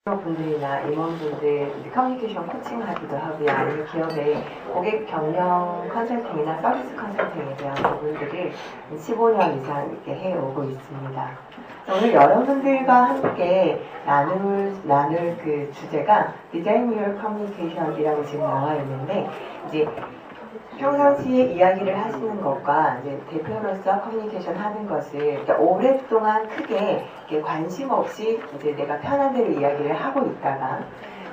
분들이나 임원분들 커뮤니케이션 코칭하기도 하고요. 아니면 기업의 고객 경영 컨설팅이나 서비스 컨설팅에 대한 부분들을 15년 이상 이렇게 해오고 있습니다. 오늘 여러분들과 함께 나눌 그 주제가 디자인 유얼 커뮤니케이션이라고 지금 나와 있는데, 이제 평상시에 이야기를 하시는 것과 이제 대표로서 커뮤니케이션 하는 것을 오랫동안 크게 관심 없이 이제 내가 편한 대로 이야기를 하고 있다가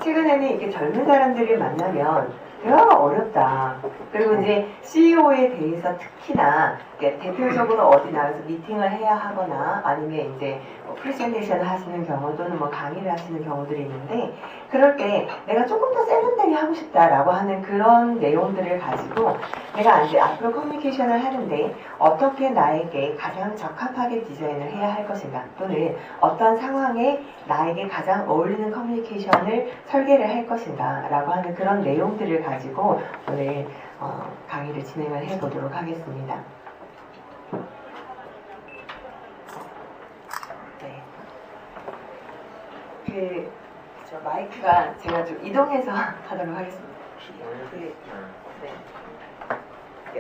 최근에는 이렇게 젊은 사람들을 만나면 대화가 어렵다. 그리고 이제 CEO에 대해서 특히나 대표적으로 어디 나가서 미팅을 해야 하거나 아니면 이제 프레젠테이션을 하시는 경우 또는 뭐 강의를 하시는 경우들이 있는데, 그럴 때 내가 조금 더 세련되게 하고 싶다라고 하는 그런 내용들을 가지고 내가 이제 앞으로 커뮤니케이션을 하는데 어떻게 나에게 가장 적합하게 디자인을 해야 할 것인가, 또는 어떤 상황에 나에게 가장 어울리는 커뮤니케이션을 설계를 할 것인가 라고 하는 그런 내용들을 가지고 오늘 강의를 진행을 해보도록 하겠습니다. 네. 저 마이크가 제가 좀 이동해서 하도록 하겠습니다. 네.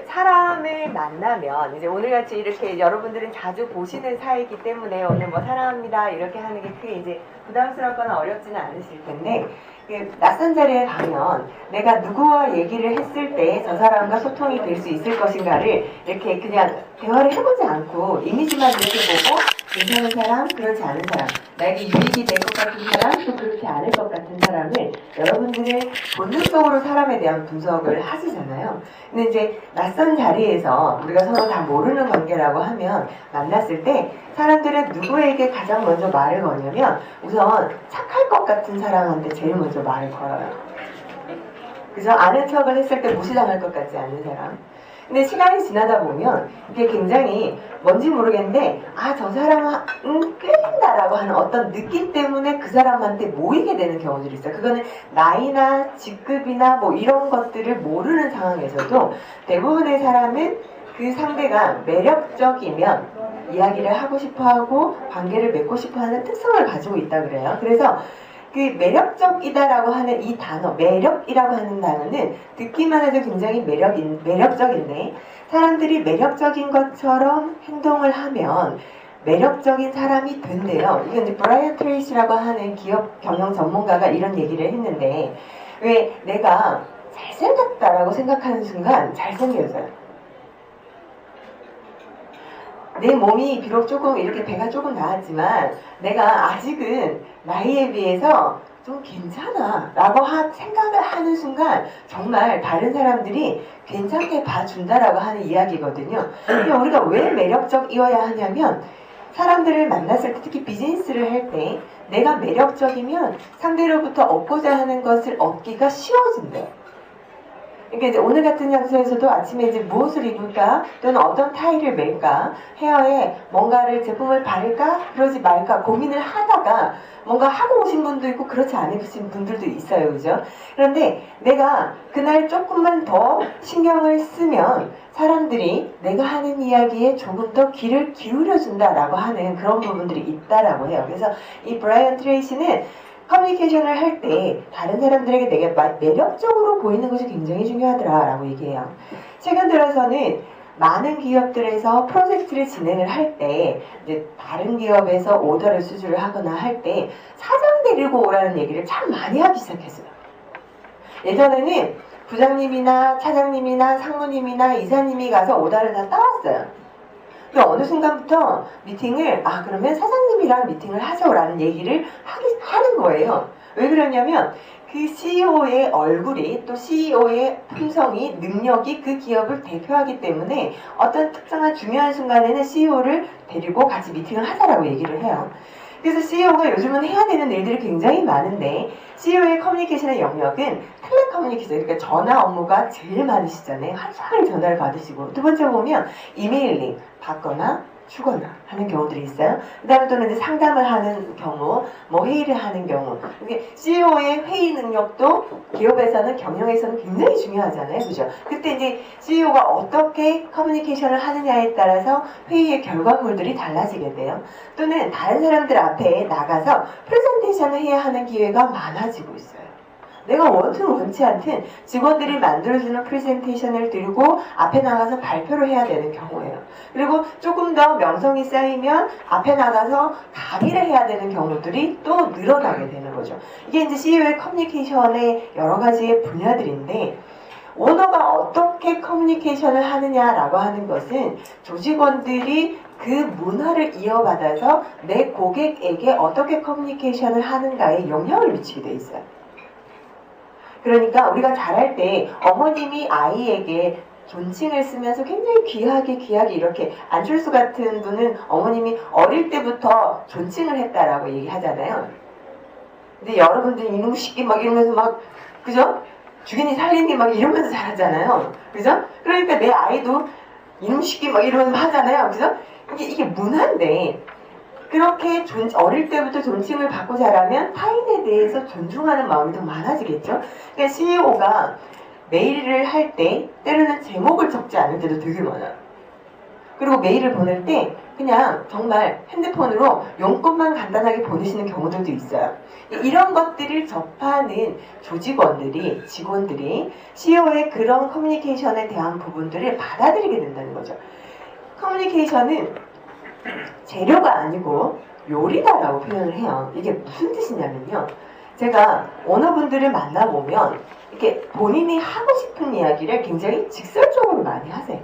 사람을 만나면 이제 오늘같이 이렇게 여러분들은 자주 보시는 사이이기 때문에 오늘 뭐 사랑합니다 이렇게 하는 게 크게 이제 부담스럽거나 어렵지는 않으실 텐데, 낯선 자리에 가면 내가 누구와 얘기를 했을 때 저 사람과 소통이 될 수 있을 것인가를 이렇게 그냥 대화를 해보지 않고 이미지만 이렇게 보고 괜찮은 사람, 그렇지 않은 사람, 나에게 유익이 될 것 같은 사람, 또 그렇지 않을 것 같은 사람을 여러분들의 본능적으로 사람에 대한 분석을 하시잖아요. 근데 이제 낯선 자리에서 우리가 서로 다 모르는 관계라고 하면 만났을 때 사람들은 누구에게 가장 먼저 말을 거냐면 우선 착할 것 같은 사람한테 제일 먼저 말을 걸어요. 그죠? 아는 척을 했을 때 무시당할 것 같지 않은 사람. 근데 시간이 지나다 보면 이게 굉장히 뭔지 모르겠는데 저 사람은 끌린다라고 하는 어떤 느낌 때문에 그 사람한테 모이게 되는 경우들이 있어요. 그거는 나이나 직급이나 뭐 이런 것들을 모르는 상황에서도 대부분의 사람은 그 상대가 매력적이면 이야기를 하고 싶어하고 관계를 맺고 싶어하는 특성을 가지고 있다 그래요. 그래서 그 매력적이다라고 하는 이 단어, 매력이라고 하는 단어는 듣기만 해도 굉장히 매력적인데, 사람들이 매력적인 것처럼 행동을 하면 매력적인 사람이 된대요. 이건 이제 브라이언 트레이시라고 하는 기업 경영 전문가가 이런 얘기를 했는데, 왜 내가 잘생겼다라고 생각하는 순간 잘생겨져요. 내 몸이 비록 조금 이렇게 배가 조금 나왔지만 내가 아직은 나이에 비해서 좀 괜찮아 라고 생각을 하는 순간 정말 다른 사람들이 괜찮게 봐준다라고 하는 이야기거든요. 그러니까 우리가 왜 매력적이어야 하냐면 사람들을 만났을 때, 특히 비즈니스를 할 때 내가 매력적이면 상대로부터 얻고자 하는 것을 얻기가 쉬워진대요. 그러니까 이제 오늘 같은 장소에서도 아침에 이제 무엇을 입을까, 또는 어떤 타일을 멜까, 헤어에 뭔가를 제품을 바를까 그러지 말까 고민을 하다가 뭔가 하고 오신 분도 있고 그렇지 않으신 분들도 있어요. 그죠? 그런데 내가 그날 조금만 더 신경을 쓰면 사람들이 내가 하는 이야기에 조금 더 귀를 기울여준다라고 하는 그런 부분들이 있다라고 해요. 그래서 이 브라이언 트레이시는 커뮤니케이션을 할 때 다른 사람들에게 되게 매력적으로 보이는 것이 굉장히 중요하더라라고 얘기해요. 최근 들어서는 많은 기업들에서 프로젝트를 진행을 할 때 이제 다른 기업에서 오더를 수주를 하거나 할 때 사장 데리고 오라는 얘기를 참 많이 하기 시작했어요. 예전에는 부장님이나 차장님이나 상무님이나 이사님이 가서 오더를 다 따왔어요. 어느 순간부터 미팅을 그러면 사장님이랑 미팅을 하자라는 얘기를 하는 거예요. 왜 그러냐면 그 CEO의 얼굴이, 또 CEO의 품성이, 능력이 그 기업을 대표하기 때문에 어떤 특정한 중요한 순간에는 CEO를 데리고 같이 미팅을 하자라고 얘기를 해요. 그래서 CEO가 요즘은 해야 되는 일들이 굉장히 많은데 CEO의 커뮤니케이션의 영역은 텔레커뮤니케이션, 그러니까 전화 업무가 제일 많으시잖아요. 하루 종일 전화를 받으시고, 두 번째 보면 이메일링 받거나 주거나 하는 경우들이 있어요. 그 다음에 또는 이제 상담을 하는 경우, 뭐 회의를 하는 경우. 이게 CEO의 회의 능력도 기업에서는, 경영에서는 굉장히 중요하잖아요. 그죠? 그때 이제 CEO가 어떻게 커뮤니케이션을 하느냐에 따라서 회의의 결과물들이 달라지게 돼요. 또는 다른 사람들 앞에 나가서 프레젠테이션을 해야 하는 기회가 많아지고 있어요. 내가 원든 원치 않든 직원들이 만들어주는 프레젠테이션을 들고 앞에 나가서 발표를 해야 되는 경우예요. 그리고 조금 더 명성이 쌓이면 앞에 나가서 강의를 해야 되는 경우들이 또 늘어나게 되는 거죠. 이게 이제 CEO의 커뮤니케이션의 여러 가지의 분야들인데, 오너가 어떻게 커뮤니케이션을 하느냐라고 하는 것은 조직원들이 그 문화를 이어받아서 내 고객에게 어떻게 커뮤니케이션을 하는가에 영향을 미치게 돼 있어요. 그러니까 우리가 잘할 때 어머님이 아이에게 존칭을 쓰면서 굉장히 귀하게 이렇게, 안철수 같은 분은 어머님이 어릴 때부터 존칭을 했다라고 얘기하잖아요. 근데 여러분들이 이놈 시끼 막 이러면서 막, 그죠? 죽이니 살리니 막 이러면서 잘하잖아요. 그죠? 그러니까 내 아이도 이놈 시끼 막 이러면서 하잖아요. 그죠? 이게 문화인데, 그렇게 어릴 때부터 존칭을 받고 자라면 타인에 대해서 존중하는 마음이 더 많아지겠죠. 그러니까 CEO가 메일을 할 때 때로는 제목을 적지 않을 때도 되게 많아요. 그리고 메일을 보낼 때 그냥 정말 핸드폰으로 용건만 간단하게 보내시는 경우들도 있어요. 이런 것들을 접하는 조직원들이, 직원들이 CEO의 그런 커뮤니케이션에 대한 부분들을 받아들이게 된다는 거죠. 커뮤니케이션은 재료가 아니고 요리다라고 표현을 해요. 이게 무슨 뜻이냐면요. 제가 오너분들을 만나보면 이렇게 본인이 하고 싶은 이야기를 굉장히 직설적으로 많이 하세요.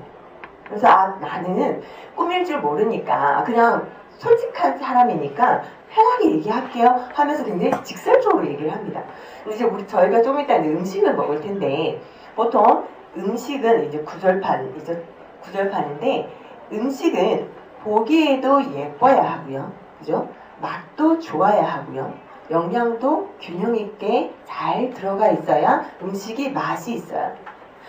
그래서 나는 꾸밀 줄 모르니까 그냥 솔직한 사람이니까 편하게 얘기할게요 하면서 굉장히 직설적으로 얘기를 합니다. 근데 이제 저희가 좀 이따 음식을 먹을 텐데, 보통 음식은 이제 구절판인데 음식은 보기에도 예뻐야 하고요. 그죠? 맛도 좋아야 하고요. 영양도 균형 있게 잘 들어가 있어야 음식이 맛이 있어요.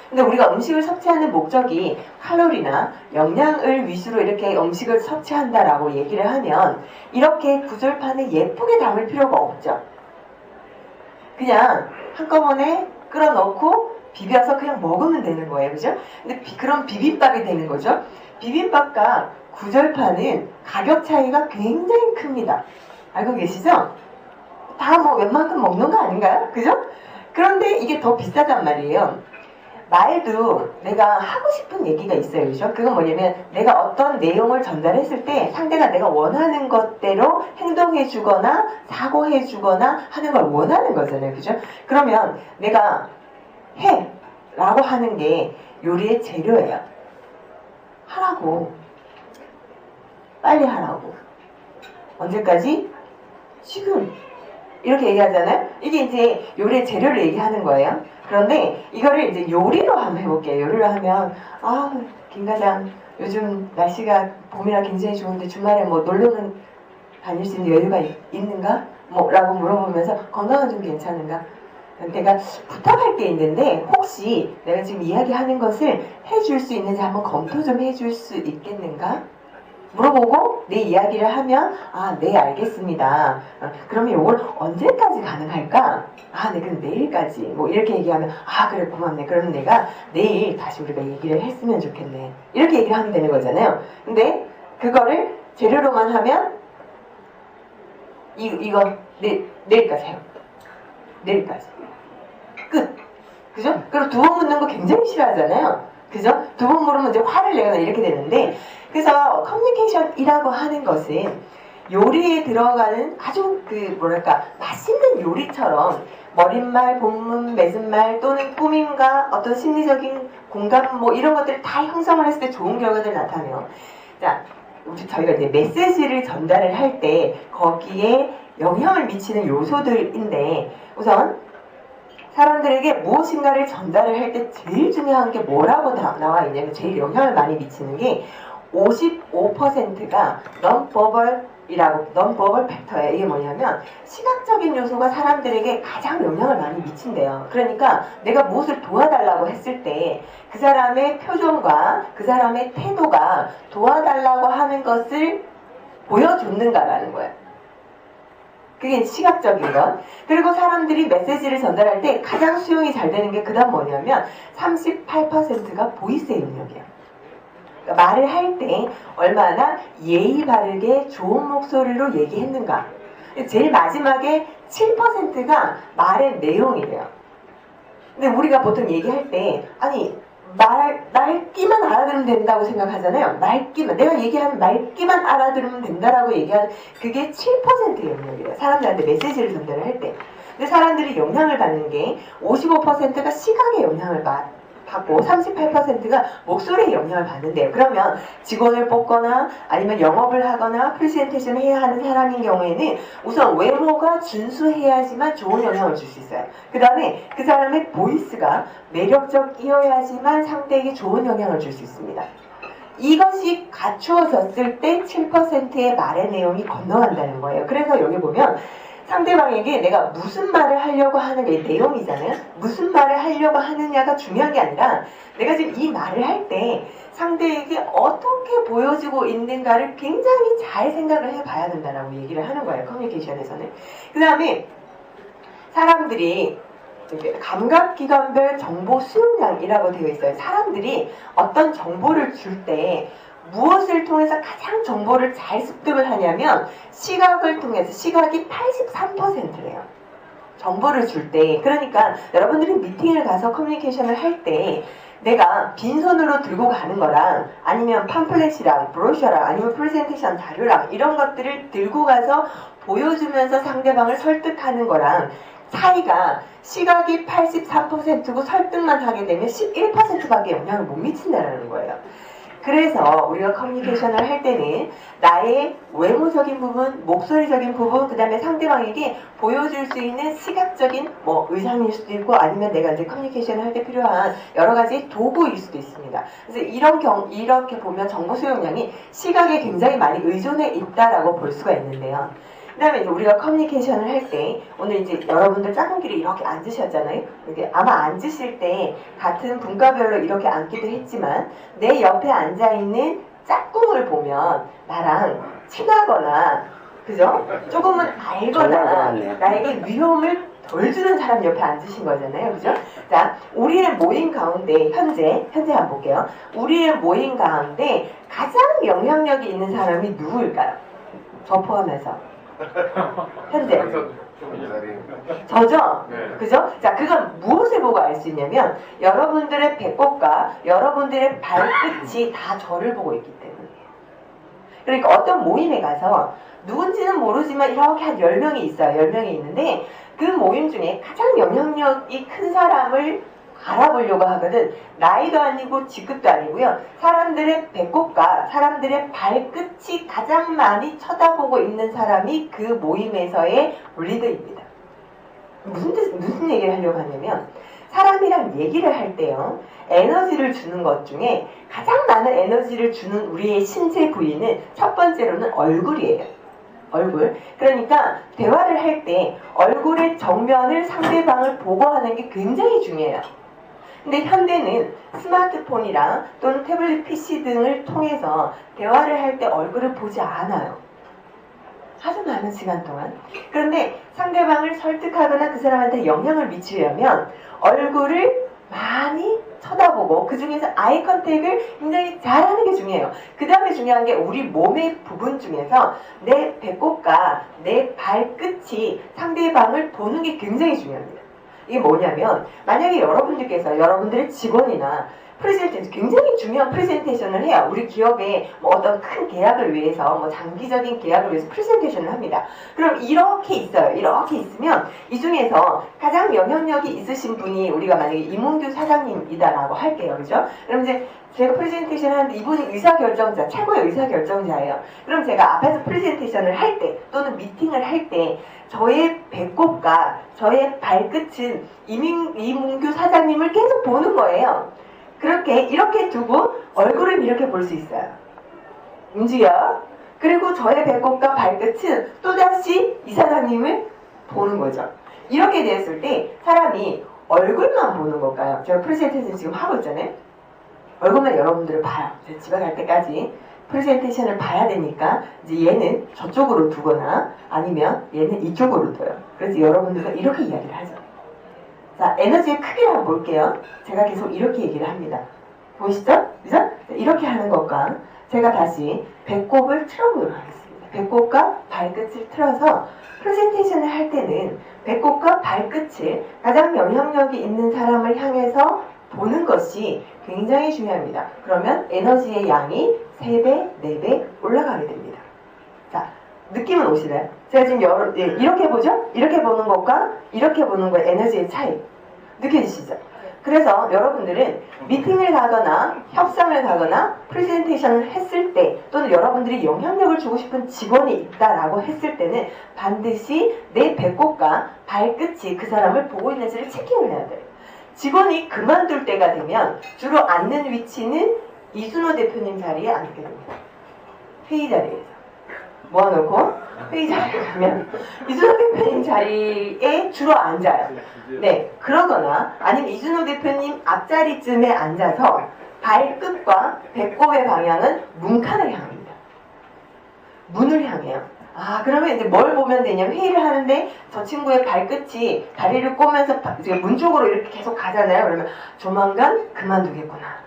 근데 우리가 음식을 섭취하는 목적이 칼로리나 영양을 위주로 이렇게 음식을 섭취한다라고 얘기를 하면 이렇게 구절판에 예쁘게 담을 필요가 없죠. 그냥 한꺼번에 끓여넣고 비벼서 그냥 먹으면 되는 거예요. 그죠? 근데 그럼 비빔밥이 되는 거죠. 비빔밥과 구절판은 가격 차이가 굉장히 큽니다. 알고 계시죠? 다 뭐 웬만큼 먹는 거 아닌가요? 그죠? 그런데 이게 더 비싸단 말이에요. 말도 내가 하고 싶은 얘기가 있어요. 그죠? 그건 뭐냐면 내가 어떤 내용을 전달했을 때 상대가 내가 원하는 것대로 행동해 주거나 사고해 주거나 하는 걸 원하는 거잖아요. 그죠? 그러면 내가 해 라고 하는 게 요리의 재료예요. 하라고. 빨리 하라고. 언제까지? 지금. 이렇게 얘기하잖아요. 이게 이제 요리의 재료를 얘기하는 거예요. 그런데 이거를 이제 요리로 한번 해볼게요. 요리로 하면 김 과장 요즘 날씨가 봄이라 굉장히 좋은데 주말에 뭐 놀러는 다닐 수 있는 여유가 있는가? 뭐 라고 물어보면서 건강은 좀 괜찮은가? 내가 부탁할 게 있는데 혹시 내가 지금 이야기하는 것을 해줄 수 있는지 한번 검토 좀 해줄 수 있겠는가? 물어보고 내 이야기를 하면 네 알겠습니다. 그러면 이걸 언제까지 가능할까? 네 그럼 내일까지 뭐 이렇게 얘기하면 그래 고맙네. 그러면 내가 내일 다시 우리가 얘기를 했으면 좋겠네. 이렇게 얘기를 하면 되는 거잖아요. 근데 그거를 재료로만 하면 이거 내일까지 해요. 내일까지 끝. 그죠? 그리고 두 번 묻는 거 굉장히 싫어하잖아요. 그죠? 두 번 물으면 이제 화를 내거나 이렇게 되는데, 그래서 커뮤니케이션이라고 하는 것은 요리에 들어가는 아주 맛있는 요리처럼 머릿말, 본문, 맺은말 또는 꾸밈과 어떤 심리적인 공감 뭐 이런 것들을 다 형성을 했을 때 좋은 결과들이 나타나요. 자, 저희가 이제 메시지를 전달을 할 때 거기에 영향을 미치는 요소들인데, 우선 사람들에게 무엇인가를 전달을 할 때 제일 중요한 게 뭐라고 나와 있냐면, 제일 영향을 많이 미치는 게 55%가 non-verbal 팩터예요. 이게 뭐냐면 시각적인 요소가 사람들에게 가장 영향을 많이 미친대요. 그러니까 내가 무엇을 도와달라고 했을 때 그 사람의 표정과 그 사람의 태도가 도와달라고 하는 것을 보여줬는가라는 거예요. 그게 시각적인 것. 그리고 사람들이 메시지를 전달할 때 가장 수용이 잘 되는 게 그다음 뭐냐면 38%가 보이스의 영역이에요. 그러니까 말을 할 때 얼마나 예의 바르게 좋은 목소리로 얘기했는가. 제일 마지막에 7%가 말의 내용이래요. 근데 우리가 보통 얘기할 때 아니 말기만 알아들으면 된다고 생각하잖아요. 말기만, 내가 얘기하는 말기만 알아들으면 된다라고 얘기하는 그게 7%의 영역이에요. 사람들한테 메시지를 전달을 할 때. 근데 사람들이 영향을 받는 게 55%가 시각의 영향을 받고 38%가 목소리의 영향을 받는데요. 그러면 직원을 뽑거나 아니면 영업을 하거나 프레젠테이션을 해야 하는 사람인 경우에는 우선 외모가 준수해야지만 좋은 영향을 줄 수 있어요. 그 다음에 그 사람의 보이스가 매력적이어야지만 상대에게 좋은 영향을 줄 수 있습니다. 이것이 갖추어졌을 때 7%의 말의 내용이 건너간다는 거예요. 그래서 여기 보면 상대방에게 내가 무슨 말을 하려고 하는 게 내용이잖아요. 무슨 말을 하려고 하느냐가 중요한 게 아니라 내가 지금 이 말을 할 때 상대에게 어떻게 보여지고 있는가를 굉장히 잘 생각을 해봐야 된다라고 얘기를 하는 거예요. 커뮤니케이션에서는. 그 다음에 사람들이 감각기관별 정보 수용량이라고 되어 있어요. 사람들이 어떤 정보를 줄 때 무엇을 통해서 가장 정보를 잘 습득을 하냐면 시각을 통해서. 시각이 83%래요. 정보를 줄 때. 그러니까 여러분들이 미팅을 가서 커뮤니케이션을 할 때 내가 빈손으로 들고 가는 거랑 아니면 팜플렛이랑 브로셔랑 아니면 프레젠테이션 자료랑 이런 것들을 들고 가서 보여주면서 상대방을 설득하는 거랑 차이가 시각이 83%고 설득만 하게 되면 11%밖에 영향을 못 미친다는 거예요. 그래서 우리가 커뮤니케이션을 할 때는 나의 외모적인 부분, 목소리적인 부분, 그 다음에 상대방에게 보여줄 수 있는 시각적인 의상일 수도 있고 아니면 내가 이제 커뮤니케이션을 할 때 필요한 여러 가지 도구일 수도 있습니다. 그래서 이렇게 보면 정보 수용량이 시각에 굉장히 많이 의존해 있다라고 볼 수가 있는데요. 그 다음에 이제 우리가 커뮤니케이션을 할 때 오늘 이제 여러분들 짝꿍끼리 이렇게 앉으셨잖아요. 이게 아마 앉으실 때 같은 분과별로 이렇게 앉기도 했지만 내 옆에 앉아있는 짝꿍을 보면 나랑 친하거나 그죠? 조금은 알거나 나에게 위험을 덜 주는 사람 옆에 앉으신 거잖아요. 그죠? 자, 우리의 모임 가운데 현재 한번 볼게요. 우리의 모임 가운데 가장 영향력이 있는 사람이 누구일까요? 저 포함해서. 현재 저죠? 네. 그죠? 자, 그건 무엇을 보고 알 수 있냐면 여러분들의 배꼽과 여러분들의 발끝이 다 저를 보고 있기 때문이에요. 그러니까 어떤 모임에 가서 누군지는 모르지만 이렇게 한 10명이 있어요. 10명이 있는데 그 모임 중에 가장 영향력이 큰 사람을 알아보려고 하거든. 나이도 아니고 직급도 아니고요. 사람들의 배꼽과 사람들의 발끝이 가장 많이 쳐다보고 있는 사람이 그 모임에서의 리더입니다. 무슨 얘기를 하려고 하냐면 사람이랑 얘기를 할 때요. 에너지를 주는 것 중에 가장 많은 에너지를 주는 우리의 신체 부위는 첫 번째로는 얼굴이에요. 얼굴. 그러니까 대화를 할 때 얼굴의 정면을 상대방을 보고 하는 게 굉장히 중요해요. 근데 현대는 스마트폰이랑 또는 태블릿 PC 등을 통해서 대화를 할 때 얼굴을 보지 않아요. 아주 많은 시간 동안. 그런데 상대방을 설득하거나 그 사람한테 영향을 미치려면 얼굴을 많이 쳐다보고 그 중에서 아이 컨택을 굉장히 잘하는 게 중요해요. 그 다음에 중요한 게 우리 몸의 부분 중에서 내 배꼽과 내 발끝이 상대방을 보는 게 굉장히 중요합니다. 이게 뭐냐면 만약에 여러분들께서 여러분들의 직원이나 프레젠테이션, 굉장히 중요한 프레젠테이션을 해요. 우리 기업에 어떤 큰 계약을 위해서 장기적인 계약을 위해서 프레젠테이션을 합니다. 그럼 이렇게 있어요. 이렇게 있으면 이 중에서 가장 영향력이 있으신 분이 우리가 만약에 이문규 사장님이다라고 할게요. 그죠? 그럼 이제 제가 프레젠테이션 하는데 이분이 의사결정자, 최고의 의사결정자예요. 그럼 제가 앞에서 프레젠테이션을 할 때 또는 미팅을 할 때 저의 배꼽과 저의 발끝은 이문규 사장님을 계속 보는 거예요. 이렇게 두고 얼굴은 이렇게 볼 수 있어요. 움직여. 그리고 저의 배꼽과 발끝은 또다시 이 사장님을 보는 거죠. 이렇게 되었을 때 사람이 얼굴만 보는 걸까요? 제가 프레젠테이션 지금 하고 있잖아요. 얼굴만 여러분들을 봐요. 제가 집에 갈 때까지 프레젠테이션을 봐야 되니까 이제 얘는 저쪽으로 두거나 아니면 얘는 이쪽으로 둬요. 그래서 여러분들은 이렇게 이야기를 하죠. 자, 에너지의 크기를 한번 볼게요. 제가 계속 이렇게 얘기를 합니다. 보이시죠? 그죠? 이렇게 하는 것과 제가 다시 배꼽을 틀어보도록 하겠습니다. 배꼽과 발끝을 틀어서 프레젠테이션을 할 때는 배꼽과 발끝을 가장 영향력이 있는 사람을 향해서 보는 것이 굉장히 중요합니다. 그러면 에너지의 양이 3배, 4배 올라가게 됩니다. 자, 느낌은 오시나요? 제가 지금 이렇게 보죠? 이렇게 보는 것과 이렇게 보는 거의 에너지의 차이 느껴지시죠? 그래서 여러분들은 미팅을 가거나 협상을 가거나 프레젠테이션을 했을 때 또는 여러분들이 영향력을 주고 싶은 직원이 있다라고 했을 때는 반드시 내 배꼽과 발끝이 그 사람을 보고 있는지를 체킹을 해야 돼요. 직원이 그만둘 때가 되면 주로 앉는 위치는 이순호 대표님 자리에 앉게 됩니다. 회의 자리에서. 모아놓고 회의 자리에 가면 이순호 대표님 자리에 주로 앉아요. 네, 그러거나 아니면 이순호 대표님 앞자리쯤에 앉아서 발끝과 배꼽의 방향은 문칸을 향합니다. 문을 향해요. 아, 그러면 이제 뭘 보면 되냐면 회의를 하는데 저 친구의 발끝이 다리를 꼬면서 문 쪽으로 이렇게 계속 가잖아요. 그러면 조만간 그만두겠구나.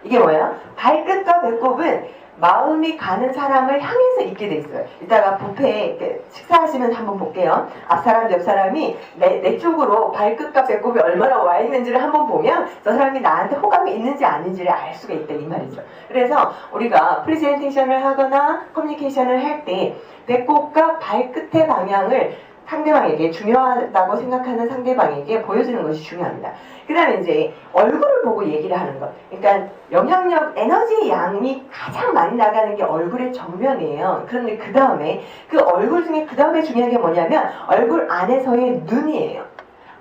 이게 뭐야? 발끝과 배꼽은 마음이 가는 사람을 향해서 있게 돼 있어요. 이따가 뷔페에 식사하시면 한번 볼게요. 앞사람, 옆사람이 내 쪽으로 발끝과 배꼽이 얼마나 와 있는지를 한번 보면 저 사람이 나한테 호감이 있는지 아닌지를 알 수가 있다 이 말이죠. 그래서 우리가 프레젠테이션을 하거나 커뮤니케이션을 할 때 배꼽과 발끝의 방향을 상대방에게 중요하다고 생각하는 상대방에게 보여주는 것이 중요합니다. 그 다음에 이제 얼굴을 보고 얘기를 하는 것. 그러니까 영향력, 에너지의 양이 가장 많이 나가는 게 얼굴의 정면이에요. 그런데 그 다음에 그 얼굴 중에 그 다음에 중요한 게 뭐냐면 얼굴 안에서의 눈이에요.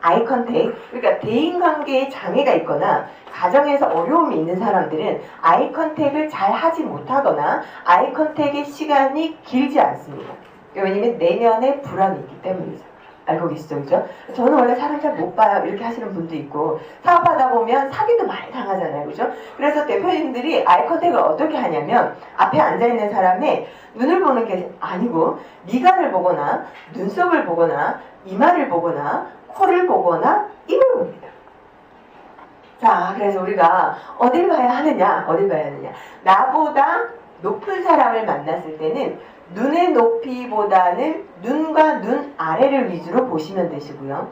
아이 컨택. 그러니까 대인관계에 장애가 있거나 가정에서 어려움이 있는 사람들은 아이 컨택을 잘 하지 못하거나 아이 컨택의 시간이 길지 않습니다. 왜냐면 내면에 불안이 있기 때문이죠. 알고 계시죠? 그죠? 저는 원래 사람 잘 못 봐요. 이렇게 하시는 분도 있고 사업하다 보면 사기도 많이 당하잖아요. 그죠? 그래서 대표님들이 아이 컨택을 어떻게 하냐면 앞에 앉아있는 사람의 눈을 보는 게 아니고 미간을 보거나 눈썹을 보거나 이마를 보거나 코를 보거나 입을 봅니다. 자, 그래서 우리가 어딜 봐야 하느냐? 어딜 봐야 하느냐? 나보다 높은 사람을 만났을 때는 눈의 높이보다는 눈과 눈 아래를 위주로 보시면 되시고요.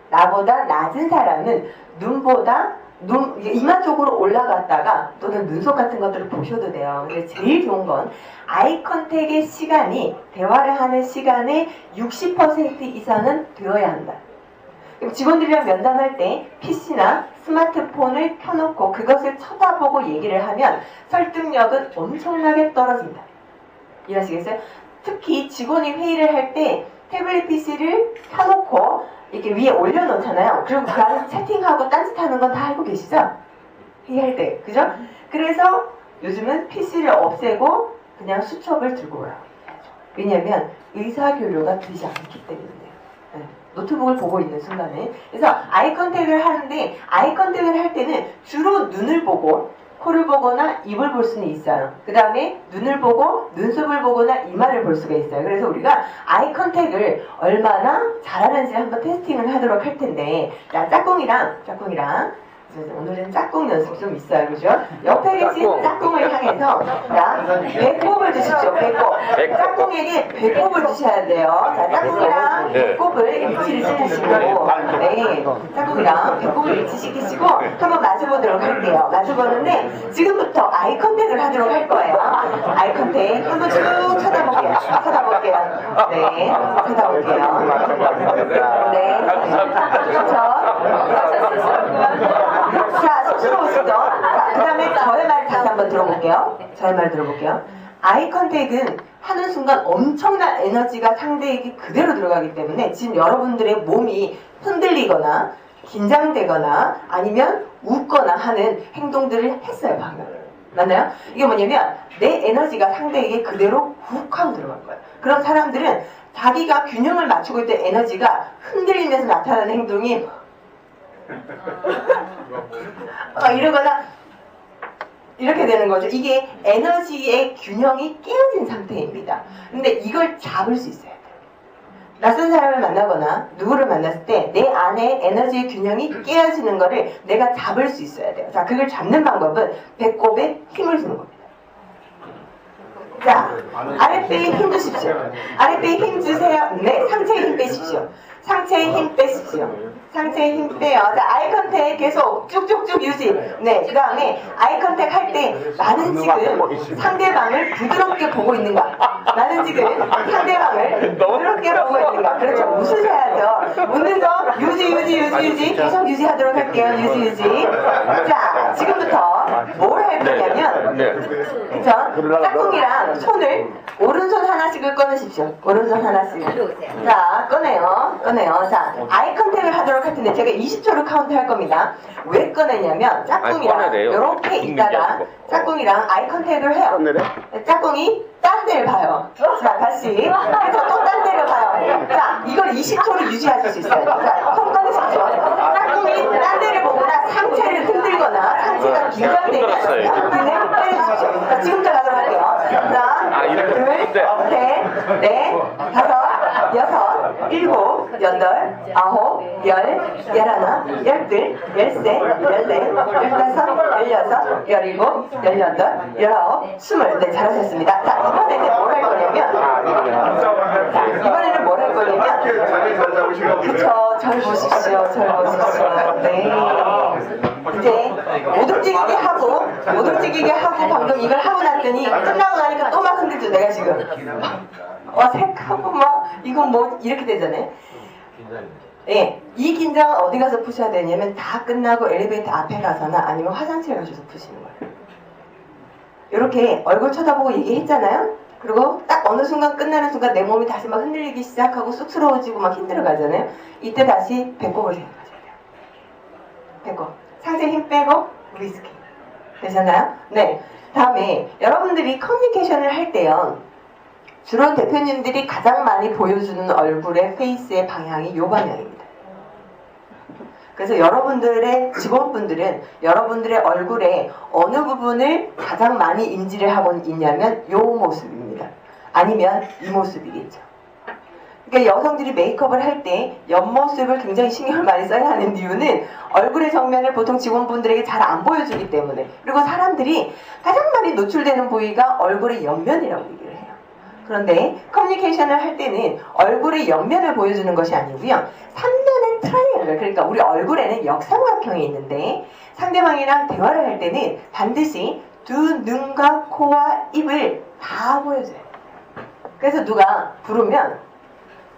나보다 낮은 사람은 눈보다 이마 쪽으로 올라갔다가 또는 눈썹 같은 것들을 보셔도 돼요. 근데 제일 좋은 건 아이 컨택의 시간이 대화를 하는 시간의 60% 이상은 되어야 한다. 직원들이랑 면담할 때 PC나 스마트폰을 켜놓고 그것을 쳐다보고 얘기를 하면 설득력은 엄청나게 떨어집니다. 이해하시겠어요? 특히 직원이 회의를 할 때 태블릿 PC를 켜놓고 이렇게 위에 올려놓잖아요. 그리고 그 안에서 채팅하고 딴짓하는 건 다 알고 계시죠? 회의할 때, 그죠? 그래서 요즘은 PC를 없애고 그냥 수첩을 들고 와요. 왜냐면 의사교류가 되지 않기 때문이에요. 네. 노트북을 보고 있는 순간에. 그래서 아이 컨택을 하는데 아이 컨택을 할 때는 주로 눈을 보고 코를 보거나 입을 볼 수는 있어요. 그 다음에 눈을 보고 눈썹을 보거나 이마를 볼 수가 있어요. 그래서 우리가 아이 컨택을 얼마나 잘하는지 한번 테스팅을 하도록 할 텐데, 자, 짝꿍이랑 오늘은 짝꿍 연습 좀 있어요. 그죠? 옆에 계신 짝꿍을 향해서 자, 배꼽을 주십시오. 배꼽. 짝꿍에게 배꼽을 주셔야 돼요. 자, 짝꿍이랑 배꼽을 위치를 시키시고 네, 짝꿍이랑 배꼽을 위치시키시고 한번 마주보도록 할게요. 마주보는데 지금부터 아이 컨택을 하도록 할 거예요. 아이 컨택 한번 쭉 쳐다볼게요. 네, 쳐다볼게요. 네, 자, 쑥스러우시죠? 자, 그 다음에 저의 말 다시 한번 들어볼게요. 아이 컨택은 하는 순간 엄청난 에너지가 상대에게 그대로 들어가기 때문에 지금 여러분들의 몸이 흔들리거나 긴장되거나 아니면 웃거나 하는 행동들을 했어요, 방금. 맞나요? 이게 뭐냐면 내 에너지가 상대에게 그대로 훅 하고 들어간 거예요. 그럼 사람들은 자기가 균형을 맞추고 있던 에너지가 흔들리면서 나타나는 행동이 이러거나 이렇게 되는 거죠. 이게 에너지의 균형이 깨어진 상태입니다. 근데 이걸 잡을 수 있어야 돼요. 낯선 사람을 만나거나 누구를 만났을 때 내 안에 에너지의 균형이 깨어지는 거를 내가 잡을 수 있어야 돼요. 자, 그걸 잡는 방법은 배꼽에 힘을 주는 겁니다. 자, 아랫배에 힘 주십시오. 아랫배에 힘 주세요. 네, 상체에 힘 빼십시오. 상체에 힘 빼십시오. 상체에 힘 빼요. 자, 아이 컨택 계속 쭉쭉쭉 유지. 네, 그 다음에 아이 컨택 할 때 나는 지금 상대방을 부드럽게 보고 있는가? 나는 지금 상대방을 부드럽게 보고 있는가? 그렇죠. 웃으셔야죠. 웃는 거 유지 계속 유지하도록 할게요. 유지. 자, 지금부터 뭘 할 거냐면 그쵸? 짝꿍이랑 손을 오른손 하나씩을 꺼내십시오. 오른손 하나씩. 자, 꺼내요. 자, 아이 컨택을 하도록 할 텐데 제가 20초로 카운트 할 겁니다. 왜 꺼내냐면 짝꿍이랑 이렇게 있다가 짝꿍이랑 아이 컨택을 해요. 짝꿍이 딴 데를 봐요. 자, 다시. 그래서 또 딴 데를 봐요. 자, 이걸 20초로 유지하실 수 있어요. 자, 손 꺼내십시오. 짝꿍이 딴 데를 보거나 상체를 흔들거나 상체가 긴장되면 그냥 때려주십시오. 자, 지금부터 가도록 할게요. 하나, 둘, 셋, 넷, 다섯, 여섯, 일곱, 여덟, 아홉, 열, 열하나, 열둘, 열세, 열네, 열다섯, 열여섯, 열일곱, 열여덟, 열아홉, 스물. 네, 잘하셨습니다. 자, 이번에는 뭘 할 거냐면 그쵸, 절 보십시오. 네. 이제 못 움직이게 하고 방금 이걸 하고 났더니 끝나고 나니까 또 막 흔들죠. 내가 지금 어색하고 막 이건 뭐 이렇게 되잖아요. 네, 이 긴장은 어디 가서 푸셔야 되냐면 다 끝나고 엘리베이터 앞에 가서나 아니면 화장실 가셔서 푸시는 거예요. 이렇게 얼굴 쳐다보고 얘기했잖아요. 그리고 딱 어느 순간 끝나는 순간 내 몸이 다시 막 흔들리기 시작하고 쑥스러워지고 막 힘들어 가잖아요. 이때 다시 배꼽을 생각하셔야 돼요. 배꼽. 상체 힘 빼고 위스키. 되셨나요? 네. 다음에 여러분들이 커뮤니케이션을 할 때요. 주로 대표님들이 가장 많이 보여주는 얼굴의 페이스의 방향이 요 방향입니다. 그래서 여러분들의 직원분들은 여러분들의 얼굴에 어느 부분을 가장 많이 인지를 하고 있냐면 요 모습입니다. 아니면 이 모습이겠죠. 그러니까 여성들이 메이크업을 할 때 옆모습을 굉장히 신경을 많이 써야 하는 이유는 얼굴의 정면을 보통 직원분들에게 잘 안 보여주기 때문에, 그리고 사람들이 가장 많이 노출되는 부위가 얼굴의 옆면이라고 얘기를 해요. 그런데 커뮤니케이션을 할 때는 얼굴의 옆면을 보여주는 것이 아니고요. 3면의 트라이앵글, 그러니까 우리 얼굴에는 역삼각형이 있는데 상대방이랑 대화를 할 때는 반드시 두 눈과 코와 입을 다 보여줘요. 그래서 누가 부르면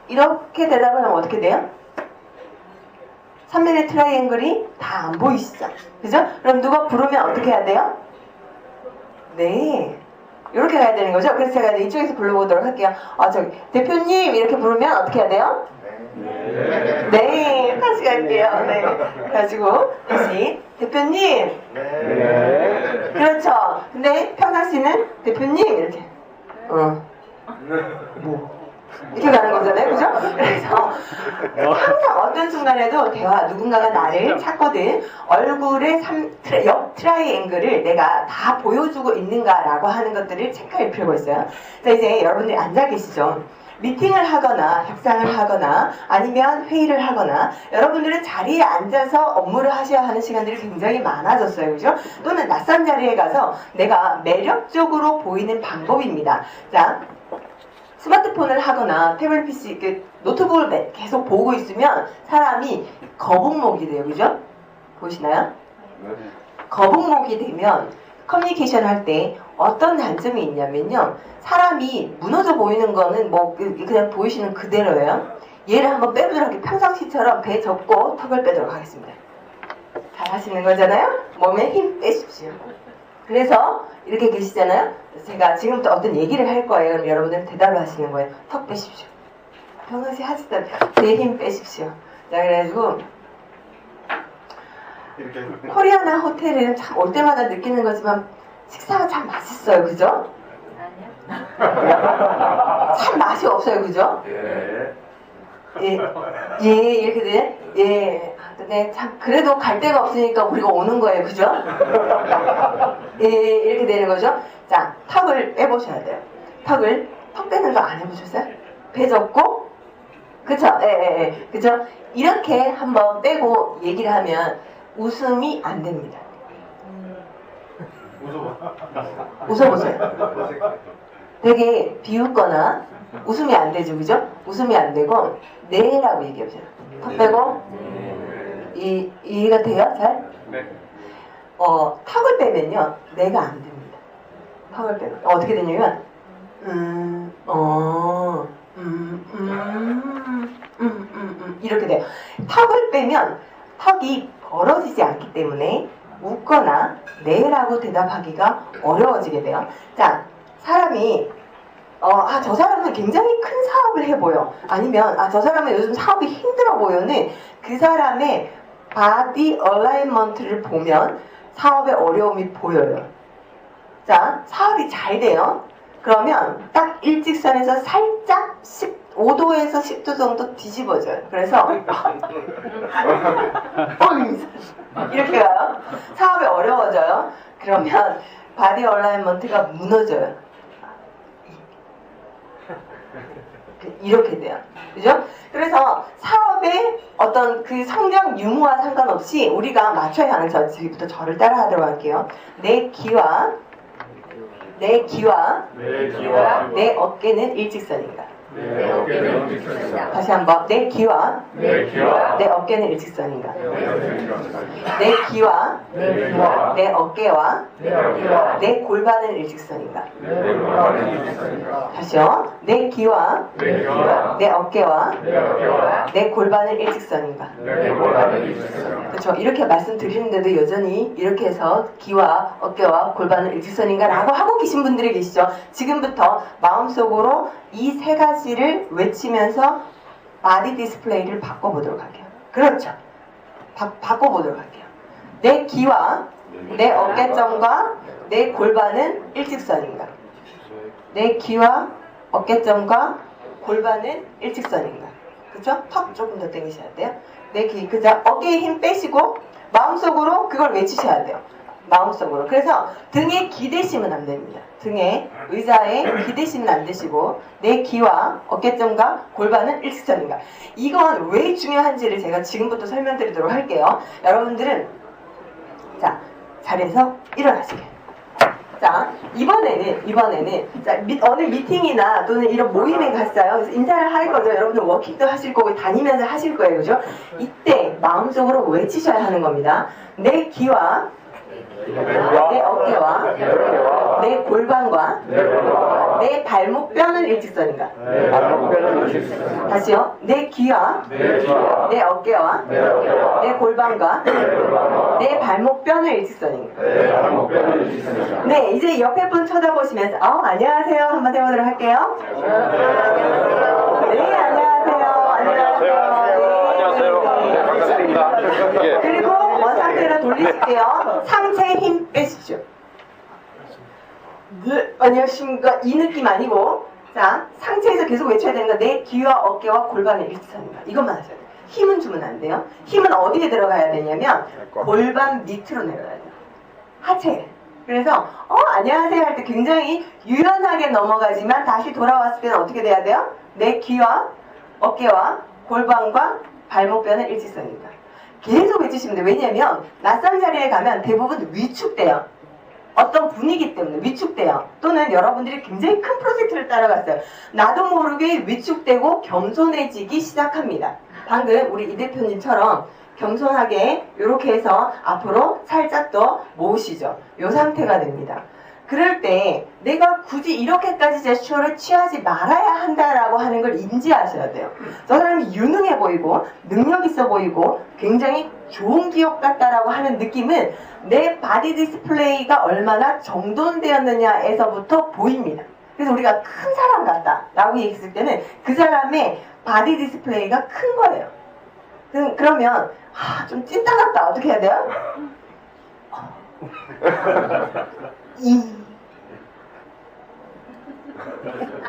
이렇게 대답을 하면 어떻게 돼요? 3면의 트라이앵글이 다 안 보이시죠? 그죠? 그럼 누가 부르면 어떻게 해야 돼요? 네. 이렇게 가야 되는 거죠? 그래서 제가 이쪽에서 불러보도록 할게요. 저기, 대표님! 이렇게 부르면 어떻게 해야 돼요? 네. 다시 갈게요. 네. 가지고, 다시. 대표님! 네. 그렇죠. 근데 평상시는 대표님! 이렇게. 이렇게 가는 거잖아요. 그죠? 그래서 항상 어떤 순간에도 누군가가 나를 찾거든 얼굴의 옆 트라이앵글을 내가 다 보여주고 있는가라고 하는 것들을 체크할 필요가 있어요. 자, 이제 여러분들이 앉아 계시죠? 미팅을 하거나 협상을 하거나 아니면 회의를 하거나 여러분들은 자리에 앉아서 업무를 하셔야 하는 시간들이 굉장히 많아졌어요. 그죠? 또는 낯선 자리에 가서 내가 매력적으로 보이는 방법입니다. 자, 스마트폰을 하거나 태블릿 PC, 노트북을 계속 보고 있으면 사람이 거북목이 돼요. 그죠? 보시나요? 거북목이 되면 커뮤니케이션 할 때 어떤 단점이 있냐면요. 사람이 무너져 보이는 거는 뭐 그냥 보이시는 그대로예요. 얘를 한번 빼보도록 할게요. 평상시처럼 배 접고 턱을 빼도록 하겠습니다. 잘 하시는 거잖아요? 몸에 힘 빼십시오. 그래서 이렇게 계시잖아요. 제가 지금부터 어떤 얘기를 할 거예요. 그럼 여러분들은 대답을 하시는 거예요. 턱 빼십시오. 평상시 하시던 배에 힘 빼십시오. 자, 그래가지고 코리아나 호텔은 참 올 때마다 느끼는 거지만 식사가 참 맛있어요, 그죠? 아니요. 참 맛이 없어요, 그죠? 예, 이렇게 돼. 예. 근데 참 그래도 갈 데가 없으니까 우리가 오는 거예요, 그죠? 예, 이렇게 되는 거죠. 자, 턱을 빼보셔야 돼요. 턱 빼는 거 안 해보셨어요? 배 접고, 그쵸? 예, 그죠? 이렇게 한번 빼고 얘기를 하면 웃음이 안 됩니다. 웃어보세요. 되게 비웃거나 웃음이 안 되죠, 그죠? 웃음이 안 되고 네라고 얘기해보세요. 턱 빼고 이해가 돼요? 잘? 네. 턱을 빼면요, 내가 안 됩니다. 턱을 빼면 어떻게 되냐면 이렇게 돼요. 턱을 빼면 턱이 벌어지지 않기 때문에 웃거나 네라고 대답하기가 어려워지게 돼요. 자, 사람이 저 사람은 굉장히 큰 사업을 해보여. 아니면 저 사람은 요즘 사업이 힘들어 보여는 그 사람의 바디 얼라이먼트를 보면 사업의 어려움이 보여요. 자, 사업이 잘 돼요. 그러면 딱 일직선에서 살짝 5도에서 10도 정도 뒤집어져요. 그래서 이렇게 가요. 사업이 어려워져요. 그러면 바디 얼라이먼트가 무너져요. 이렇게 돼요. 그죠? 그래서 사업의 어떤 그 성장 유무와 상관없이 우리가 맞춰야 하는 지금부터 저를 따라 하도록 할게요. 내 귀와 내 어깨는 일직선인가? 내 어깨는 일직선인가? 다시 한번. 내 귀와 내 어깨는 일직선인가? 내 귀와 내 어깨와 내 골반은 일직선인가? 다시요. 내 귀와 내 어깨와 내 골반은 일직선인가? 그렇죠. 이렇게 말씀드리는데도 여전히 이렇게 해서 귀와 어깨와 골반은 일직선인가? 라고 하고 계신 분들이 계시죠. 지금부터 마음속으로 이 세 가지를 외치면서 바디 디스플레이를 바꿔보도록 할게요. 그렇죠. 바꿔보도록 할게요. 내 귀와 내 어깨점과 내 골반은 일직선인가? 내 귀와 어깨점과 골반은 일직선인가? 그쵸? 턱 조금 더 당기셔야 돼요. 내 귀, 그죠? 어깨에 힘 빼시고 마음속으로 그걸 외치셔야 돼요. 마음속으로. 그래서 등에 기대시면 안 됩니다. 등에 의자에 기대시면 안 되시고 내 귀와 어깨점과 골반은 일직선인가. 이건 왜 중요한지를 제가 지금부터 설명드리도록 할게요. 여러분들은 자, 자리에서 일어나시게. 자, 이번에는 자, 어느 미팅이나 또는 이런 모임에 갔어요. 그래서 인사를 할 거죠. 여러분들 워킹도 하실 거고 다니면서 하실 거예요. 그죠? 이때 마음속으로 외치셔야 하는 겁니다. 내 귀와 내 어깨와 내 골반과 내 발목뼈는 일직선인가? 다시요. 내 귀와 내 어깨와 내 골반과 내 발목뼈는 일직선인가? 네, 이제 옆에 분 쳐다보시면서 안녕하세요 한번 해보도록 할게요. 네, 안녕하세요. 네, 반갑습니다. 그리고 원상태로 돌리실게요. 상체에 힘 빼시죠. 네, 안녕하십니까. 이 느낌 아니고, 자, 상체에서 계속 외쳐야 되는 거. 내 귀와 어깨와 골반의 일직선입니다. 이것만 하셔야 돼요. 힘은 주면 안 돼요. 힘은 어디에 들어가야 되냐면 골반 밑으로 내려가야 돼요. 하체. 그래서 안녕하세요 할 때 굉장히 유연하게 넘어가지만 다시 돌아왔을 때는 어떻게 돼야 돼요? 내 귀와 어깨와 골반과 발목뼈는 일직선입니다. 계속 외치시면 돼요. 왜냐면 낯선 자리에 가면 대부분 위축돼요. 어떤 분위기 때문에 위축돼요. 또는 여러분들이 굉장히 큰 프로젝트를 따라갔어요. 나도 모르게 위축되고 겸손해지기 시작합니다. 방금 우리 이 대표님처럼 겸손하게 이렇게 해서 앞으로 살짝 더 모으시죠. 이 상태가 됩니다. 그럴 때 내가 굳이 이렇게까지 제스처를 취하지 말아야 한다라고 하는 걸 인지하셔야 돼요. 저 사람이 유능해 보이고 능력 있어 보이고 굉장히 좋은 기업 같다라고 하는 느낌은 내 바디 디스플레이가 얼마나 정돈되었느냐에서부터 보입니다. 그래서 우리가 큰 사람 같다라고 얘기했을 때는 그 사람의 바디 디스플레이가 큰 거예요. 그러면 좀 찐따 같다 어떻게 해야 돼요?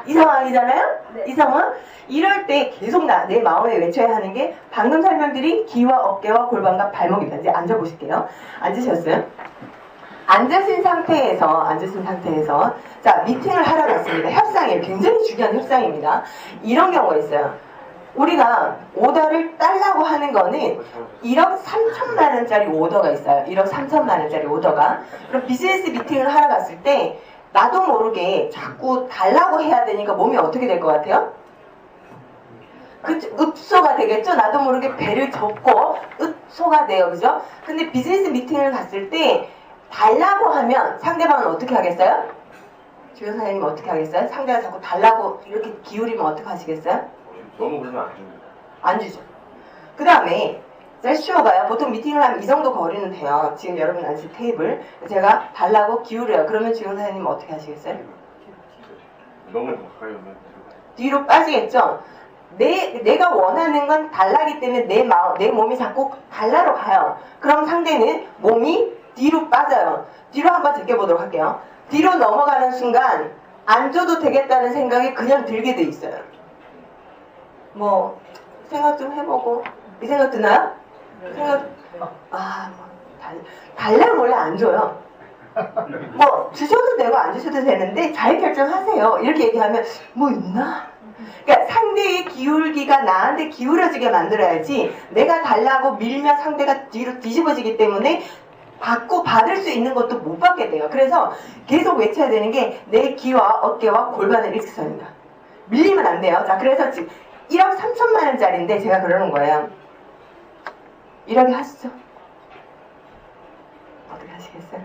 이 상황이잖아요? 이 상황? 이럴 때 계속 내 마음에 외쳐야 하는 게 방금 설명드린 귀와 어깨와 골반과 발목입니다. 이제 앉아보실게요. 앉으셨어요? 앉으신 상태에서 자, 미팅을 하러 갔습니다. 협상이에요. 굉장히 중요한 협상입니다. 이런 경우가 있어요. 우리가 오더를 딸라고 하는 거는 1억 3천만 원짜리 오더가 있어요. 1억 3천만 원짜리 오더가. 그럼 비즈니스 미팅을 하러 갔을 때 나도 모르게 자꾸 달라고 해야 되니까 몸이 어떻게 될 것 같아요? 읍소가 되겠죠? 나도 모르게 배를 접고 읍소가 돼요. 그죠? 근데 비즈니스 미팅을 갔을 때 달라고 하면 상대방은 어떻게 하겠어요? 주연 사장님 어떻게 하겠어요? 상대가 자꾸 달라고 이렇게 기울이면 어떻게 하시겠어요? 너무 그러면 안 줍니다. 안 주죠. 그 다음에 세쇼가요. 보통 미팅을 하면 이 정도 거리는 돼요. 지금 여러분 앉은 테이블. 제가 달라고 기울여요. 그러면 주연 사장님 어떻게 하시겠어요? 너무 가까이 오면 뒤로 빠지겠죠? 내가 원하는 건 달라기 때문에 내 몸이 자꾸 달라로 가요. 그럼 상대는 몸이 뒤로 빠져요. 뒤로 한번 제껴보도록 할게요. 뒤로 넘어가는 순간 안 줘도 되겠다는 생각이 그냥 들게 돼 있어요. 뭐 생각 좀 해보고 이 생각 드나요? 달래는 원래 안 줘요. 뭐 주셔도 되고 안 주셔도 되는데 잘 결정하세요. 이렇게 얘기하면 뭐 있나? 그러니까 상대의 기울기가 나한테 기울어지게 만들어야지 내가 달라고 밀면 상대가 뒤로 뒤집어지기 때문에 받을 수 있는 것도 못 받게 돼요. 그래서 계속 외쳐야 되는 게 내 귀와 어깨와 골반은 일직선이다. 밀리면 안 돼요. 자, 그래서 지금 1억 3천만 원짜리인데 제가 그러는 거예요. 이렇게 하시죠. 어떻게 하시겠어요?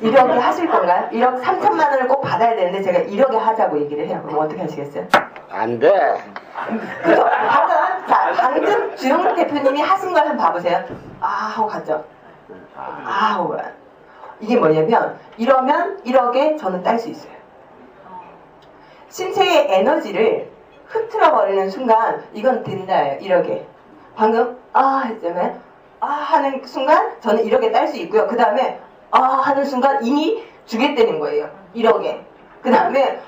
이렇게 하실 건가요? 1억 3천만 원을 꼭 받아야 되는데 제가 이렇게 하자고 얘기를 해요. 그럼 어떻게 하시겠어요? 안 돼. 그죠? 방금 주영 대표님이 하신 걸 한번 봐보세요. 아 하고 갔죠? 아 하고 가요. 이게 뭐냐면 이러면 1억에 저는 딸 수 있어요. 신체의 에너지를 흐트러버리는 순간 이건 된다예요. 1억에. 방금 했잖아요. 하는 순간 저는 1억에 딸 수 있고요. 그 다음에 하는 순간 이미 주겠다는 거예요. 1억에. 그 다음에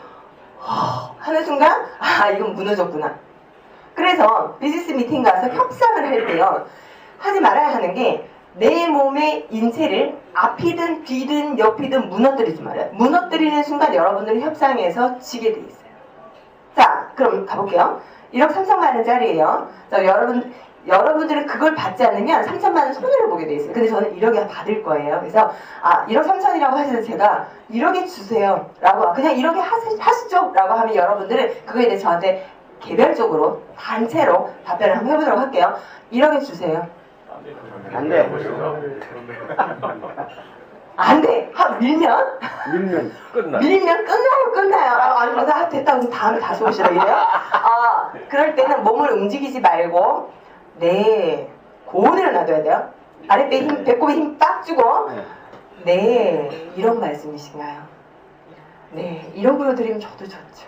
하는 순간 이건 무너졌구나. 그래서 비즈니스 미팅 가서 협상을 할 때요. 하지 말아야 하는 게 내 몸의 인체를 앞이든 뒤든 옆이든 무너뜨리지 말아요. 무너뜨리는 순간 여러분들은 협상에서 지게 돼 있어요. 자, 그럼 가볼게요. 1억 3천만 원짜리예요. 자, 여러분들은 그걸 받지 않으면 3천만 원 손해를 보게 돼 있어요. 근데 저는 1억에 받을 거예요. 그래서 1억 3천이라고 하셔서 제가 1억에 주세요 라고 그냥 1억에 하시죠 라고 하면 여러분들은 그거에 대해 저한테 개별적으로 단체로 답변을 한번 해보도록 할게요. 1억에 주세요. 안 돼. 안 돼. 밀면 밀면 끝나요. 아니, 됐다. 그럼 다음에 다시 오시라 이래요. 그럴 때는 몸을 움직이지 말고, 고온을 놔둬야 돼요. 아랫배 힘, 배꼽에 힘 빡 주고, 이런 말씀이신가요? 네, 1억으로 드리면 저도 좋죠.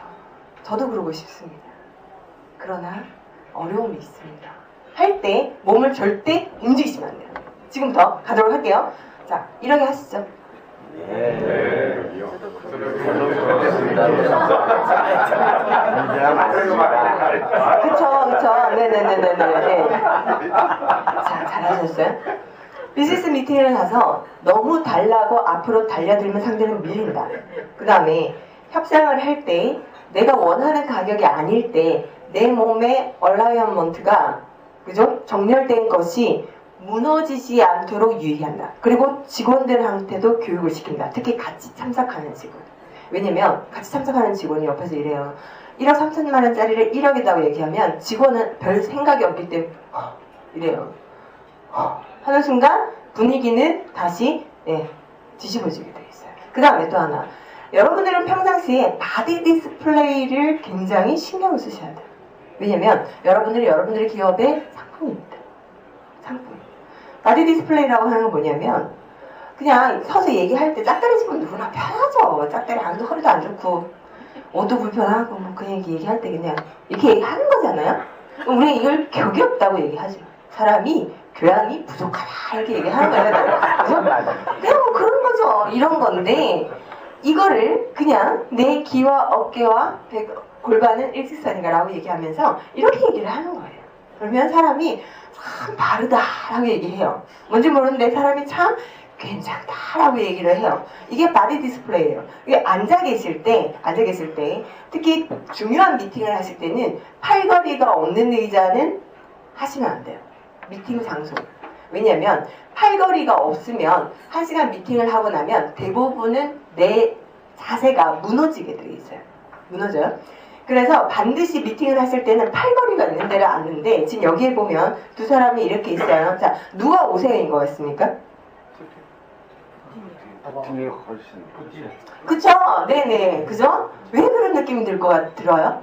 저도 그러고 싶습니다. 그러나, 어려움이 있습니다. 할 때 몸을 절대 움직이시면 안 돼요. 지금부터 가도록 할게요. 자, 이렇게 하시죠. 그쵸. 네네네네. 자, 잘하셨어요. 비즈니스 미팅을 가서 너무 달라고 앞으로 달려들면 상대는 밀린다. 그 다음에 협상을 할 때 내가 원하는 가격이 아닐 때 내 몸의 얼라이언먼트가 그죠? 정렬된 것이 무너지지 않도록 유의한다. 그리고 직원들한테도 교육을 시킨다. 특히 같이 참석하는 직원. 왜냐면 같이 참석하는 직원이 옆에서 이래요. 1억 3천만 원짜리를 1억이라고 얘기하면 직원은 별 생각이 없기 때문에 이래요. 하는 순간 분위기는 다시 뒤집어지게 돼 있어요. 그 다음에 또 하나. 여러분들은 평상시에 바디 디스플레이를 굉장히 신경을 쓰셔야 돼요. 왜냐면 여러분들이 여러분들의 기업의 상품입니다. 바디 디스플레이라고 하는 건 뭐냐면 그냥 서서 얘기할 때 짝다리 집으면 누구나 편하죠. 짝다리 안도 허리도 안 좋고 옷도 불편하고 뭐 그냥 얘기할 때 그냥 이렇게 얘기하는 거잖아요. 우리는 이걸 격이 없다고 얘기하죠. 사람이 교양이 부족하다 이렇게 얘기하는 거예요. 그죠? 그냥 뭐 그런 거죠. 이런 건데 이거를 그냥 내 귀와 어깨와 골반은 일직선이다 라고 얘기하면서 이렇게 얘기를 하는 거예요. 그러면 사람이 참 바르다라고 얘기해요. 뭔지 모르는데 사람이 참 괜찮다라고 얘기를 해요. 이게 바디 디스플레이예요. 이게 앉아 계실 때 특히 중요한 미팅을 하실 때는 팔걸이가 없는 의자는 하시면 안 돼요. 미팅 장소. 왜냐면 팔걸이가 없으면 1시간 미팅을 하고 나면 대부분은 내 자세가 무너지게 되어 있어요. 무너져요. 그래서 반드시 미팅을 하실 때는 팔걸이가 있는 데를 앉는데 지금 여기에 보면 두 사람이 이렇게 있어요. 자, 누가 오세훈인 것 같습니까? 뒤에 훨씬. 그쵸? 네네. 그죠? 왜 그런 느낌이 들어요?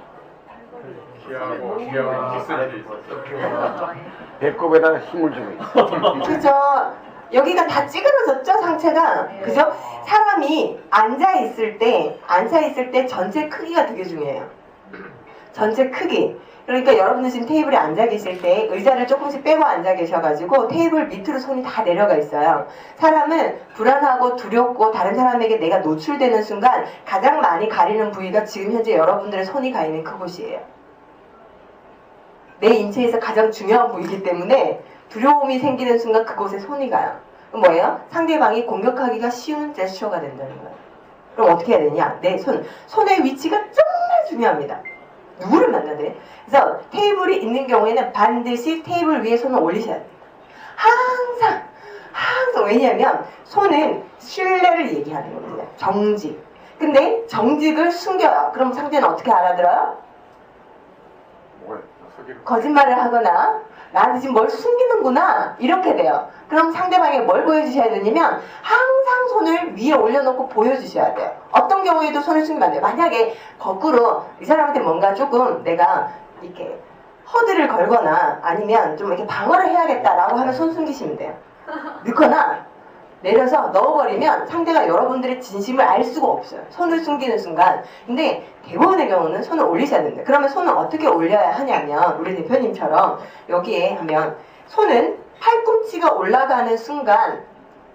배꼽에다가 힘을 주고 있어. 그죠? 여기가 다 찌그러졌죠? 상체가. 그죠? 사람이 앉아있을 때 전체 크기가 되게 중요해요. 전체 크기. 그러니까 여러분들 지금 테이블에 앉아 계실 때 의자를 조금씩 빼고 앉아 계셔가지고 테이블 밑으로 손이 다 내려가 있어요. 사람은 불안하고 두렵고 다른 사람에게 내가 노출되는 순간 가장 많이 가리는 부위가 지금 현재 여러분들의 손이 가 있는 그곳이에요. 내 인체에서 가장 중요한 부위이기 때문에 두려움이 생기는 순간 그곳에 손이 가요. 그럼 뭐예요? 상대방이 공격하기가 쉬운 제스처가 된다는 거예요. 그럼 어떻게 해야 되냐? 내 손의 위치가 정말 중요합니다. 누구를 만나대? 그래서 테이블이 있는 경우에는 반드시 테이블 위에 손을 올리셔야 돼요. 항상 왜냐하면 손은 신뢰를 얘기하는 거거든요. 정직. 근데 정직을 숨겨요. 그럼 상대는 어떻게 알아들어요? 거짓말을 하거나 나한테 지금 뭘 숨기는구나 이렇게 돼요. 그럼 상대방에게 뭘 보여주셔야 되냐면 항상 손을 위에 올려놓고 보여주셔야 돼요. 어떤 경우에도 손을 숨기면 안 돼요. 만약에 거꾸로 이 사람한테 뭔가 조금 내가 이렇게 허드를 걸거나 아니면 좀 이렇게 방어를 해야겠다라고 하면 손 숨기시면 돼요. 넣거나 내려서 넣어버리면 상대가 여러분들의 진심을 알 수가 없어요. 손을 숨기는 순간. 근데 대부분의 경우는 손을 올리셔야 됩니다. 그러면 손을 어떻게 올려야 하냐면 우리 대표님처럼 여기에 하면 손은 팔꿈치가 올라가는 순간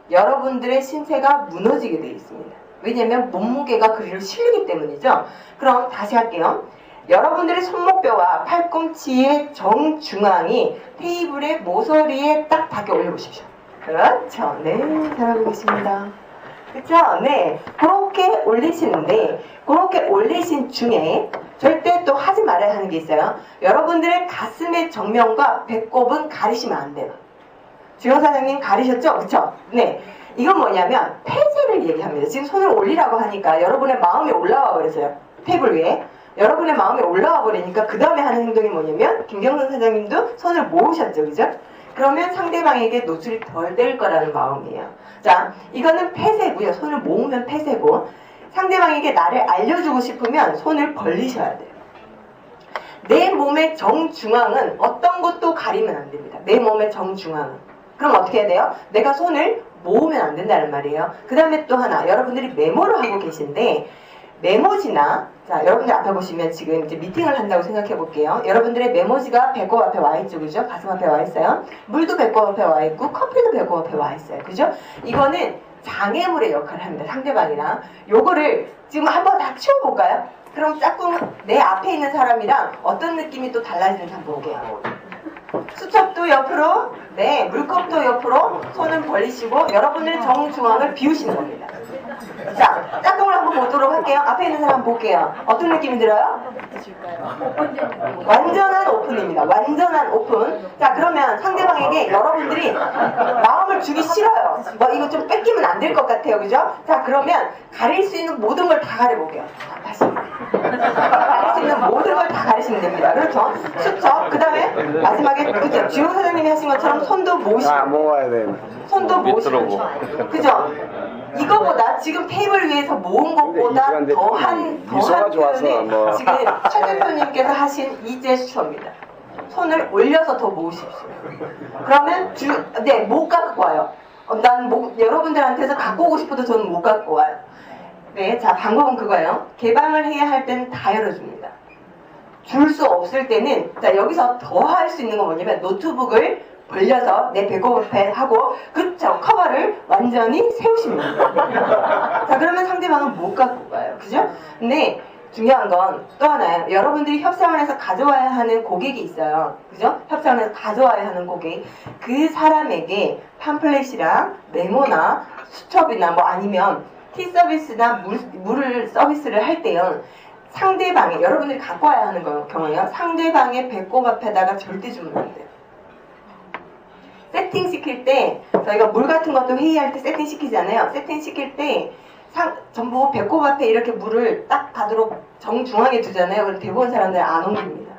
여러분들의 신체가 무너지게 되어 있습니다. 왜냐면 몸무게가 그리로 실리기 때문이죠. 그럼 다시 할게요. 여러분들의 손목뼈와 팔꿈치의 정중앙이 테이블의 모서리에 딱 닿게 올려보십시오. 그렇죠. 네, 잘하고 계십니다. 그렇죠? 네, 그렇게 올리시는데 그렇게 올리신 중에 절대 또 하지 말아야 하는 게 있어요. 여러분들의 가슴의 정면과 배꼽은 가리시면 안 돼요. 주영 사장님 가리셨죠? 그렇죠? 네, 이건 뭐냐면 폐쇄를 얘기합니다. 지금 손을 올리라고 하니까 여러분의 마음이 올라와 버렸어요. 테이블 위에. 여러분의 마음이 올라와 버리니까 그 다음에 하는 행동이 뭐냐면 김경선 사장님도 손을 모으셨죠. 그죠? 그러면 상대방에게 노출이 덜 될 거라는 마음이에요. 자, 이거는 폐쇄고요. 손을 모으면 폐쇄고 상대방에게 나를 알려주고 싶으면 손을 벌리셔야 돼요. 내 몸의 정중앙은 어떤 것도 가리면 안 됩니다. 내 몸의 정중앙은. 그럼 어떻게 해야 돼요? 내가 손을 모으면 안 된다는 말이에요. 그 다음에 또 하나, 여러분들이 메모를 하고 계신데 메모지나, 자, 여러분들 앞에 보시면 지금 이제 미팅을 한다고 생각해 볼게요. 여러분들의 메모지가 배꼽 앞에 와 있죠, 그죠? 가슴 앞에 와 있어요. 물도 배꼽 앞에 와 있고 커피도 배꼽 앞에 와 있어요, 그죠? 이거는 장애물의 역할을 합니다, 상대방이랑. 요거를 지금 한번 다 치워볼까요? 그럼 짝꿍 내 앞에 있는 사람이랑 어떤 느낌이 또 달라지는지 한번 볼게요. 수첩도 옆으로, 네, 물컵도 옆으로 손을 벌리시고 여러분들의 정중앙을 비우시는 겁니다. 자, 짝꿍을 한번 보도록 할게요. 앞에 있는 사람 볼게요. 어떤 느낌이 들어요? 완전한 오픈입니다. 완전한 오픈. 자, 그러면 상대방에게 여러분들이 마음을 주기 싫어요. 뭐 이거 좀 뺏기면 안 될 것 같아요. 그죠? 자, 그러면 가릴 수 있는 모든 걸 다 가려볼게요. 자, 다시. 가릴 수 있는 모든 걸 다 가리시면 됩니다. 그렇죠? 수첩. 그 다음에 마지막에 그죠? 주영 사장님이 하신 것처럼 손도 모으시고. 아, 모아야 돼. 손도 모으시고. 그죠? 이거보다 지금 테이블 위에서 모은 것보다 더한 표현이 뭐. 지금 최 대표님께서 하신 이 제스처입니다. 손을 올려서 더 모으십시오. 그러면 네, 못 갖고 와요. 여러분들한테서 갖고 오고 싶어도 저는 못 갖고 와요. 네, 자, 방법은 그거예요. 개방을 해야 할 때는 다 열어줍니다. 줄 수 없을 때는, 자, 여기서 더 할 수 있는 건 뭐냐면 노트북을 벌려서 내 배꼽 앞에 하고 그쵸 커버를 완전히 세우십니다. 자 그러면 상대방은 못 갖고 가요. 그죠? 근데 중요한 건 또 하나요. 여러분들이 협상을 해서 가져와야 하는 고객이 있어요. 그죠? 협상을 해서 가져와야 하는 고객. 그 사람에게 팜플렛이랑 메모나 수첩이나 뭐 아니면 티 서비스나 물을 서비스를 할 때요. 상대방의 여러분들이 갖고 와야 하는 경우에요. 상대방의 배꼽 앞에다가 절대 주면 안 돼요. 세팅 시킬 때 저희가 물 같은 것도 회의할 때 세팅 시키잖아요. 세팅 시킬 때 전부 배꼽 앞에 이렇게 물을 딱 가도록 정중앙에 두잖아요. 그럼 대부분 사람들 안 옮깁니다.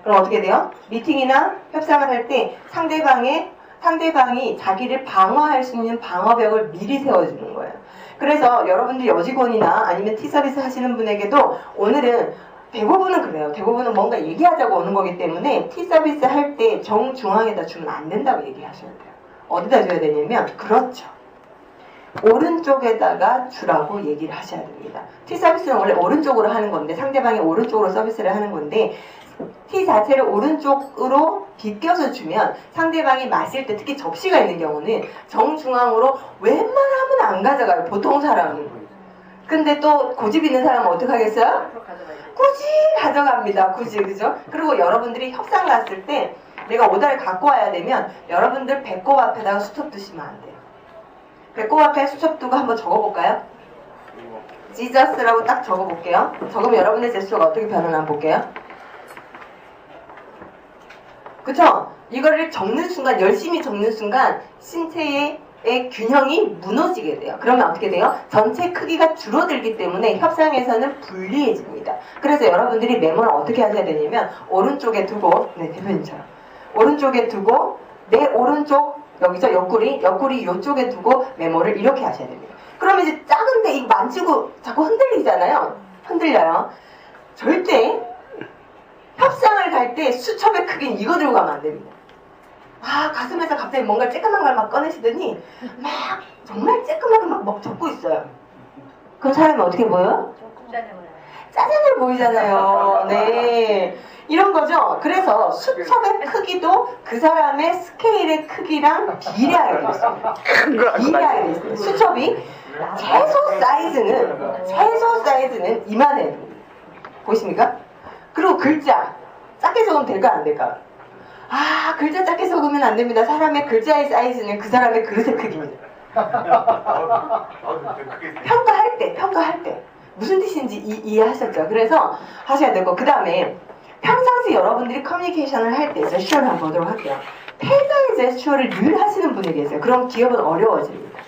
그럼 어떻게 돼요? 미팅이나 협상을 할 때 상대방이 자기를 방어할 수 있는 방어벽을 미리 세워주는 거예요. 그래서 여러분들 여직원이나 아니면 티서비스 하시는 분에게도 오늘은 대부분은 그래요. 대부분은 뭔가 얘기하자고 오는 거기 때문에 티서비스 할 때 정중앙에다 주면 안 된다고 얘기하셔야 돼요. 어디다 줘야 되냐면 그렇죠. 오른쪽에다가 주라고 얘기를 하셔야 됩니다. 티 서비스는 원래 오른쪽으로 하는 건데 상대방이 오른쪽으로 서비스를 하는 건데 티 자체를 오른쪽으로 비껴서 주면 상대방이 마실 때 특히 접시가 있는 경우는 정중앙으로 웬만하면 안 가져가요. 보통 사람은. 근데 또 고집 있는 사람은 어떻게 하겠어요? 굳이 가져갑니다. 굳이 그죠? 그리고 여러분들이 협상 갔을 때 내가 오다를 갖고 와야 되면 여러분들 배꼽 앞에다가 수첩 두시면 안 돼요. 배꼽 앞에 수첩 두고 한번 적어볼까요? 지저스라고 딱 적어볼게요. 적으면 여러분의 제스처가 어떻게 변하나 한번 볼게요. 그쵸? 이거를 적는 순간, 열심히 적는 순간 신체의 균형이 무너지게 돼요. 그러면 어떻게 돼요? 전체 크기가 줄어들기 때문에 협상에서는 불리해집니다. 그래서 여러분들이 메모를 어떻게 하셔야 되냐면 오른쪽에 두고, 네 대표님처럼 오른쪽에 두고 내 오른쪽 여기서 옆구리 이쪽에 두고 메모를 이렇게 하셔야 됩니다. 그러면 이제 작은데 이거 만지고 자꾸 흔들리잖아요. 흔들려요. 절대 협상을 갈 때 수첩의 크기는 이거 들고 가면 안 됩니다. 가슴에서 갑자기 뭔가 쬐끄만 걸 막 꺼내시더니 막 정말 쬐끄맣게 막 적고 있어요. 그럼 사람이 어떻게 보여요? 짜증을 보이잖아요. 네. 이런 거죠. 그래서 수첩의 크기도 그 사람의 스케일의 크기랑 비례하게 되어 있습니다. 비례하게 되어 있습니다. 수첩이 최소 사이즈는 이만해야 됩니다. 보이십니까? 그리고 글자 작게 적으면 될까 안 될까? 글자 작게 적으면 안 됩니다. 사람의 글자의 사이즈는 그 사람의 그릇의 크기입니다. 평가할 때 무슨 뜻인지 이해하셨죠? 그래서 하셔야 되고 그 다음에 평상시 여러분들이 커뮤니케이션을 할 때 제스처를 한번 보도록 할게요. 패자의 제스처를 늘 하시는 분이 계세요. 그럼 기업은 어려워집니다.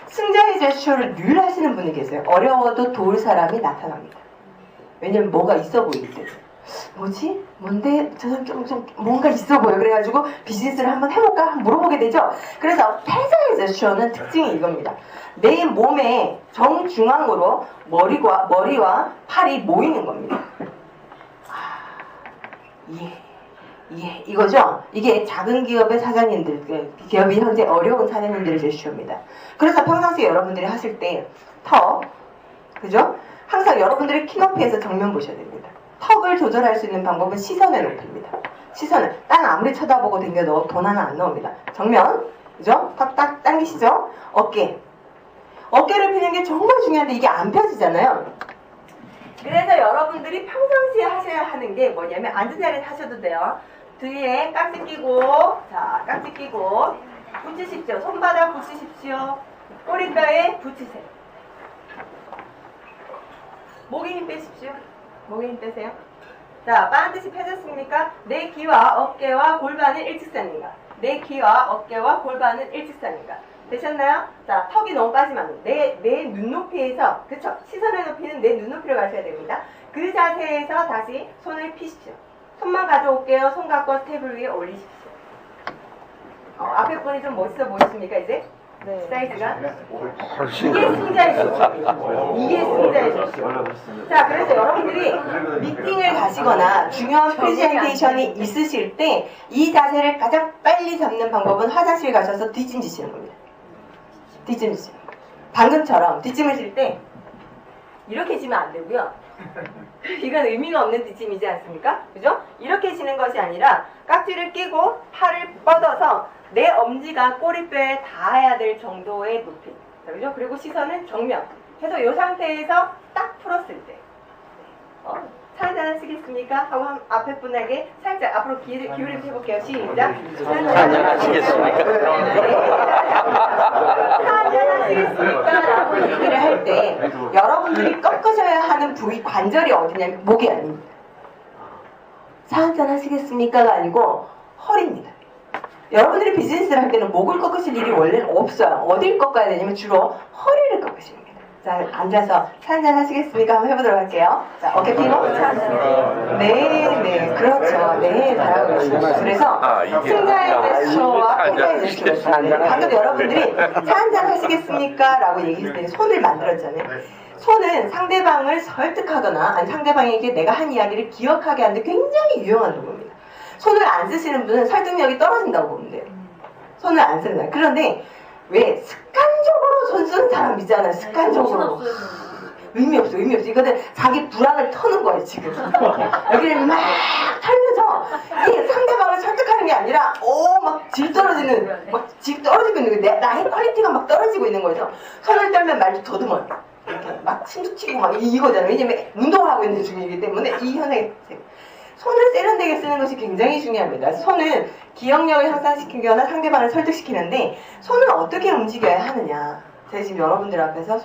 승자의 제스처를 늘 하시는 분이 계세요. 어려워도 도울 사람이 나타납니다. 왜냐면 뭐가 있어 보이기 때문에. 뭐지? 뭔데? 저 사람 좀 뭔가 있어 보여. 그래가지고 비즈니스를 한번 해볼까? 한번 물어보게 되죠? 그래서 패자의 제스처는 특징이 이겁니다. 내 몸의 정중앙으로 머리와 팔이 모이는 겁니다. 이거죠? 이게 작은 기업의 사장님들, 기업이 현재 어려운 사장님들의 제스처입니다. 그래서 평상시에 여러분들이 하실 때 그죠? 항상 여러분들이 키높이에서 정면 보셔야 됩니다. 턱을 조절할 수 있는 방법은 시선의 높이입니다. 시선을 땅 아무리 쳐다보고 댕겨도 돈 하나 안 나옵니다. 정면, 그죠? 턱 딱 당기시죠? 어깨를 펴는 게 정말 중요한데 이게 안 펴지잖아요. 그래서 여러분들이 평상시에 하셔야 하는 게 뭐냐면 앉은 자리에 하셔도 돼요. 뒤에 깍지 끼고 붙이십시오. 손바닥 붙이십시오. 꼬리뼈에 붙이세요. 목에 힘 빼십시오. 목에 힘 빼세요. 자, 반드시 펴졌습니까? 내 귀와 어깨와 골반은 일직선인가? 내 귀와 어깨와 골반은 일직선인가? 되셨나요? 자, 턱이 너무 빠지면 안 돼요. 내 눈높이에서, 그쵸? 시선의 높이는 내 눈높이로 가셔야 됩니다. 그 자세에서 다시 손을 피십시오. 손만 가져올게요. 손 갖고 테이블 위에 올리십시오. 앞에 분이 좀 멋있어 보이십니까, 이제? 네. 사이즈가? 이게 승자의 조건. 이게 승자의 조건. 자, 그래서 여러분들이 미팅을 가시거나 중요한 프레젠테이션이 있으실 때 이 자세를 가장 빨리 잡는 방법은 화장실 가셔서 뒷짐 지시는 겁니다. 뒷짐 지시는 거예요. 방금처럼 뒷짐을 질 때 이렇게 지면 안 되고요. 이건 의미가 없는 뒤짐이지 않습니까? 그죠? 이렇게 치는 것이 아니라 깍지를 끼고 팔을 뻗어서 내 엄지가 꼬리뼈에 닿아야 될 정도의 높이. 그죠? 그리고 시선은 정면. 해서 이 상태에서 딱 풀었을 때. 차 한잔 하시겠습니까? 하고 앞에 분에게 살짝 앞으로 기울여서 해볼게요. 시작. 차 한잔 하시겠습니까? 차 한잔 하시겠습니까? 라고 얘기를 할 때 여러분들이 꺾으셔야 하는 부위 관절이 어디냐면 목이 아닙니다. 차 한잔 하시겠습니까가 아니고 허리입니다. 여러분들이 비즈니스를 할 때는 목을 꺾으실 일이 원래는 없어요. 어딜 꺾어야 되냐면 주로 허리를 꺾으십니다. 자, 앉아서 차 한잔 하시겠습니까? 한번 해보도록 할게요. 자, 어깨 펴고 차 한잔. 네, 그렇죠. 네, 잘하고 계십니다. 그래서 승자의 제스처와 패자의 제스처가 있습니다. 방금 여러분들이 차 한잔 하시겠습니까? 라고 얘기했을 때 손을 만들었잖아요. 손은 상대방을 설득하거나 아니 상대방에게 내가 한 이야기를 기억하게 하는데 굉장히 유용한 도구입니다. 손을 안 쓰시는 분은 설득력이 떨어진다고 보면 돼요. 손을 안 쓰는 사람. 그런데 왜 습관적으로 손 쓰는 사람 있잖아요. 습관적으로. 의미 없어. 이거는 자기 불안을 터는 거예요, 지금. 여기를 막 털면서 이게 상대방을 설득하는 게 아니라 막 질 떨어지는, 질 떨어지고 있는 거예요. 나의 퀄리티가 막 떨어지고 있는 거죠. 손을 떨면 말도 더듬어요. 이렇게 막 침투치고 막 이거잖아요. 왜냐면 운동을 하고 있는 중이기 때문에 이 현상이 손을 세련되게 쓰는 것이 굉장히 중요합니다. 손은 기억력을 향상시키거나 상대방을 설득시키는데 손을 어떻게 움직여야 하느냐. 제가 지금 여러분들 앞에서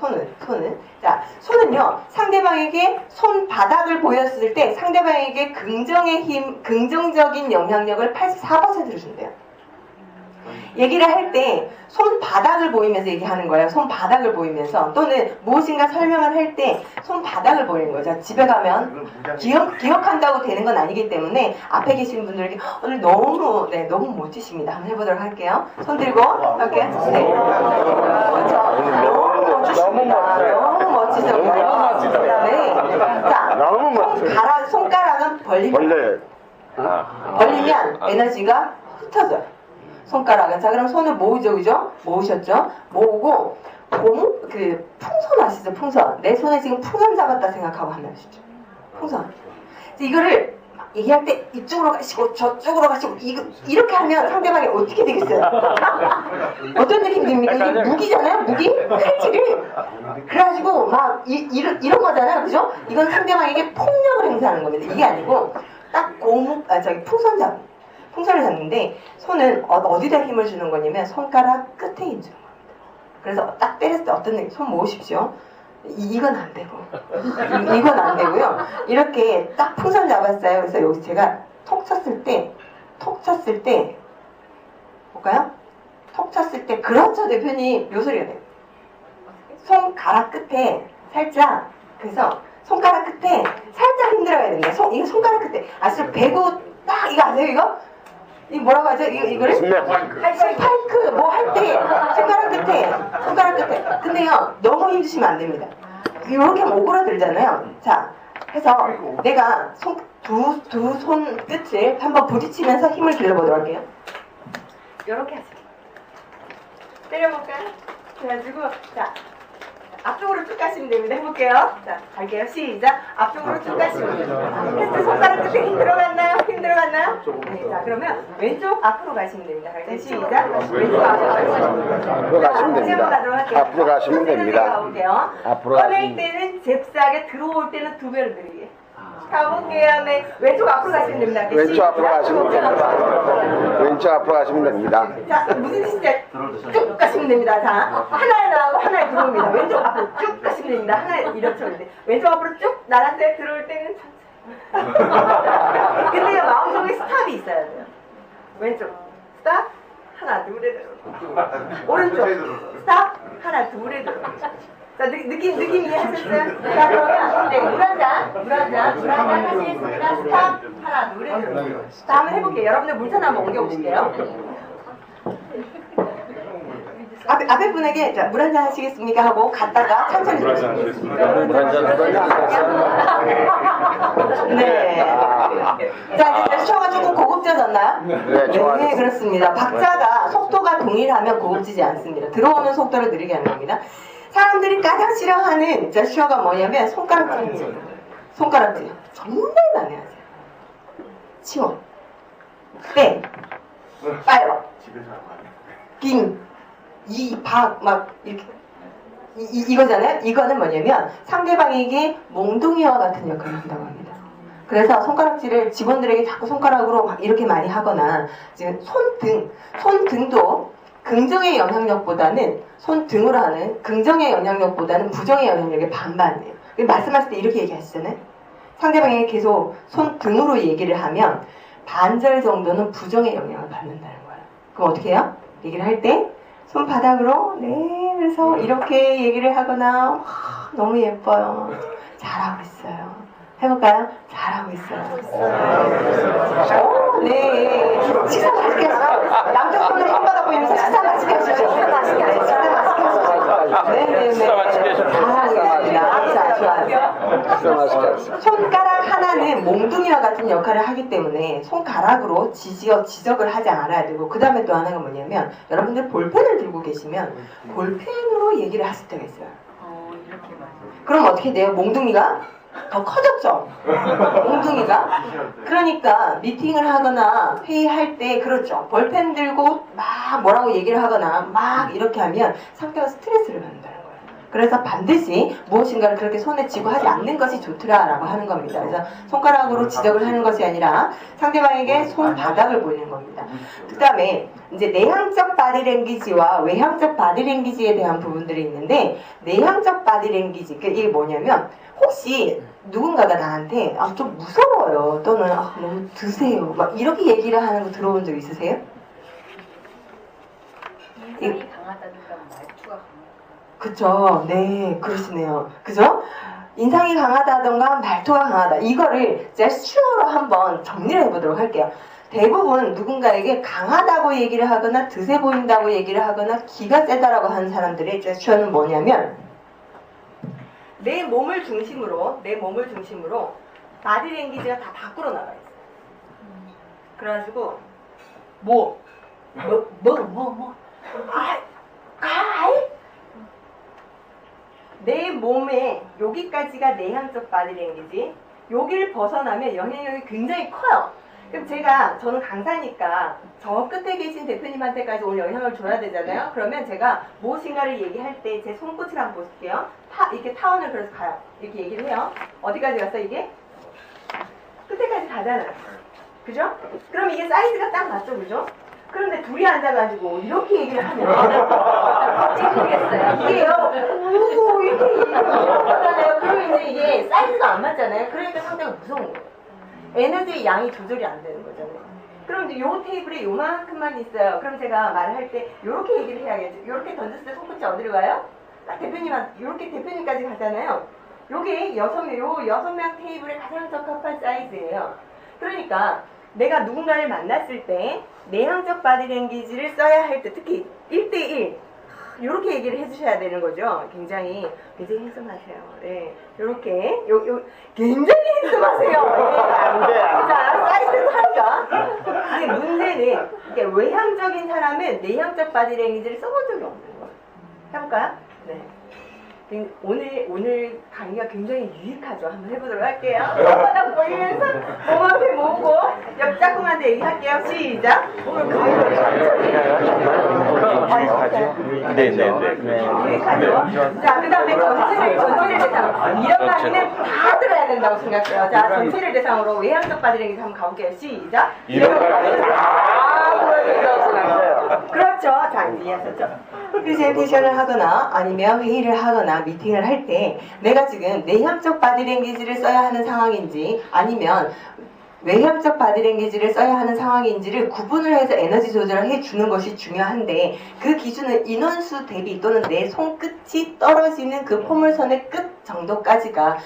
손은요. 상대방에게 손바닥을 보였을 때 상대방에게 긍정의 힘, 긍정적인 영향력을 84%를 준대요. 얘기를 할 때 손바닥을 보이면서 얘기하는 거예요. 손바닥을 보이면서 또는 무엇인가 설명을 할 때 손바닥을 보이는 거죠. 집에 가면 기억한다고 되는 건 아니기 때문에 앞에 계신 분들에게 오늘 너무 멋지십니다. 한번 해보도록 할게요. 손 들고 할게요. 네. 그렇죠. 너무 멋지십니다. 너무 멋지죠. 네. 자, 손가락은 벌리면 에너지가 흩어져요. 손가락은. 자, 그럼 손을 모으죠, 그죠? 모으셨죠? 모으고, 풍선 아시죠? 풍선. 내 손에 지금 풍선 잡았다 생각하고 하면 아시죠? 풍선. 이거를 얘기할 때 이쪽으로 가시고, 저쪽으로 가시고, 이렇게 하면 상대방이 어떻게 되겠어요? 어떤 느낌 듭니까? 이게 무기잖아요? 무기? 칼질이. 그래가지고, 이런 거잖아요, 그죠? 이건 상대방에게 폭력을 행사하는 겁니다. 이게 아니고, 딱 풍선 풍선을 잡는데 손은 어디다 힘을 주는 거냐면 손가락 끝에 힘 주는 겁니다. 그래서 딱 때렸을 때 어떤 느낌? 손 모으십시오. 이건 안 되고 이건 안 되고요. 이렇게 딱 풍선 잡았어요. 그래서 여기 제가 톡 쳤을 때 볼까요? 톡 쳤을 때 그렇죠 대표님 요 소리가 돼요. 손가락 끝에 살짝 그래서 손가락 끝에 살짝 힘들어야 됩니다. 이거 손가락 끝에 아시죠? 배구 딱 이거 아세요 이거? 이 뭐라고 하죠? 이거를? 스파이크 뭐 할 때 손가락 끝에 근데요 너무 힘주시면 안 됩니다. 이렇게 하면 오그라들잖아요. 자 해서 내가 두 손 끝을 한번 부딪히면서 힘을 길러보도록 할게요. 이렇게 하세요. 때려볼까요? 그래가지고 자 앞쪽으로 쭉 가시면 됩니다. 해볼게요. 자, 갈게요. 시작. 앞쪽으로 쭉 가시면 됩니다. 테스트 손가락 끝에 힘 들어갔나요? 네, 자, 그러면 왼쪽 앞으로 가시면 됩니다. 갈게요. 시작. 왼쪽 앞으로 가시면 됩니다. 앞으로 가시면 됩니다. 가볼게요. 꺼낼 때는 잽싸게 들어올 때는 두 배로 느리게. 가볼게요. 네. 왼쪽 앞으로 가시면 됩니다. 왼쪽 앞으로 가시면 됩니다. 왼쪽 앞으로 가시면 됩니다. 자, 무슨 뜻인지 쭉 가시면 됩니다. 자, 하나에 나가고 하나에 들어옵니다. 왼쪽 앞으로 쭉 가시면 됩니다. 하나에 이렇게 하는데 왼쪽 앞으로 쭉 나갔어요. 들어올 때는 천천히. 근데요, 마음속에 스탑이 있어야 돼요. 왼쪽 스탑 하나 둘에 들어. 오른쪽 스탑 하나 둘에 들어. 자, 느낌 이해하셨어요? 자, 그러면 네, 물 한 잔 하시겠습니다. 스탑 하나 둘에 들어. 자, 한번 해볼게요. 여러분들 물잔 한번 옮겨보실게요. 앞에 분에게 물 한 잔 하시겠습니까? 하고 갔다가 천천히 물 한 잔 하시겠습니까? 네. 자, 이제 제스처가 조금 고급져졌나요? 네, 그렇습니다. 박자가 속도가 동일하면 고급지지 않습니다. 들어오는 속도를 느리게 하는 겁니다. 사람들이 가장 싫어하는 제스처가 뭐냐면 손가락 찌르기. 손가락질 정말 많이 하세요. 치워, 땡, 빨어, 집에서 하고 하네. 빙, 박, 막 이렇게 이거잖아요. 이거는 뭐냐면 상대방에게 몽둥이와 같은 역할을 한다고 합니다. 그래서 손가락질을 직원들에게 자꾸 손가락으로 막 이렇게 많이 하거나 지금 손등도 긍정의 영향력보다는 손등으로 하는 긍정의 영향력보다는 부정의 영향력이 반반이에요. 말씀하실 때 이렇게 얘기하시잖아요. 상대방에게 계속 손등으로 얘기를 하면 반절 정도는 부정의 영향을 받는다는 거예요. 그럼 어떻게 해요? 얘기를 할 때 손바닥으로 네 그래서 이렇게 얘기를 하거나 와, 너무 예뻐요. 잘하고 있어요. 해볼까요? 잘하고 있어요. 네. 식사 맛있게 하시죠. 남자분들 손바닥 보이면서 식사 맛있게 하시죠. 식사 맛있게 하시죠. 식사 맛있게 하시죠. 네네네. 잘하고 있습니다. 자, 좋아요. 손가락 하나는 몽둥이와 같은 역할을 하기 때문에 손가락으로 지적을 하지 않아야 되고, 그 다음에 또 하나가 뭐냐면 여러분들 볼펜을 들고 계시면 볼펜으로 얘기를 하실 때가 있어요. 그럼 어떻게 돼요? 몽둥이가 더 커졌죠? 몽둥이가. 그러니까 미팅을 하거나 회의할 때 그렇죠. 볼펜 들고 막 뭐라고 얘기를 하거나 막 이렇게 하면 상대가 스트레스를 받는다는 거예요. 그래서 반드시 무엇인가를 그렇게 손에 쥐고 하지 않는 것이 좋더라라고 하는 겁니다. 그래서 손가락으로 지적을 하는 것이 아니라 상대방에게 손바닥을 보이는 겁니다. 그 다음에 이제 내향적 바디랭귀지와 외향적 바디랭귀지에 대한 부분들이 있는데, 내향적 바디랭귀지, 이게 뭐냐면 혹시 누군가가 나한테 좀 무서워요 또는 너무 드세요 막 이렇게 얘기를 하는 거 들어본 적 있으세요? 인상이 강하다든가 말투가 강하다. 그쵸. 네, 그러시네요. 그죠? 인상이 강하다던가 말투가 강하다. 이거를 제스처로 한번 정리를 해보도록 할게요. 대부분 누군가에게 강하다고 얘기를 하거나 드세 보인다고 얘기를 하거나 기가 세다라고 하는 사람들의 제스처는 뭐냐면 내 몸을 중심으로 바디랭귀지가 다 밖으로 나가 있어요. 그래가지고 내 몸에 여기까지가 내향적 바디랭귀지, 여기를 벗어나면 영향력이 굉장히 커요. 그럼 저는 강사니까 저 끝에 계신 대표님한테까지 오늘 영향을 줘야 되잖아요. 그러면 제가 무엇인가를 얘기할 때 제 손끝을 한번 보실게요. 이렇게 타원을 그래서 가요. 이렇게 얘기를 해요. 어디까지 갔어 이게? 끝에까지 가잖아요. 그죠? 그럼 이게 사이즈가 딱 맞죠, 그죠? 그런데 둘이 앉아가지고 이렇게 얘기를 하면 찌르겠어요. 이게요. 이렇게 얘기하잖아요. 그러면 이제 이게 사이즈가 안 맞잖아요. 그러니까 상대가 무서운 거예요. 에너지의 양이 조절이 안 되는 거잖아요. 그럼 이제 요 테이블에 요만큼만 있어요. 그럼 제가 말을 할 때 요렇게 얘기를 해야겠죠. 요렇게 던졌을 때 손끝이 어디로 가요? 딱 요렇게 대표님까지 가잖아요. 요게 여섯 명 테이블에 가장 적합한 사이즈예요. 그러니까 내가 누군가를 만났을 때 내향적 바디랭귀지를 써야 할 때 특히 1대1 요렇게 얘기를 해주셔야 되는 거죠. 굉장히 핸섬하세요. 네, 요렇게 굉장히 핸섬하세요. 자, 사이즈 차이가. 근데 문제는 이게 외향적인 사람은 내향적 바디랭귀지를 써본 적이 없는 거예요. 해볼까요? 네. 오늘 강의가 굉장히 유익하죠. 한번 해보도록 할게요. 손바닥 보이면서 몸 앞에 모으고 옆 짝꿍한테 얘기할게요. 시작. 오늘 유익하죠. 자, 그 다음에 전체를 대상으로 이런 강의는 다 들어야 된다고 생각해요. 자, 전체를 대상으로 외향적 바디랭귀지 한번 가볼게요. 시작. 이런 그렇죠. 자, 이해하셨죠? 프레젠테이션을 하거나 아니면 회의를 하거나 미팅을 할 때 내가 지금 내향적 바디랭귀지를 써야 하는 상황인지 아니면 외향적 바디랭귀지를 써야 하는 상황인지를 구분을 해서 에너지 조절을 해주는 것이 중요한데, 그 기준은 인원수 대비 또는 내 손끝이 떨어지는 그 포물선의 끝 정도까지가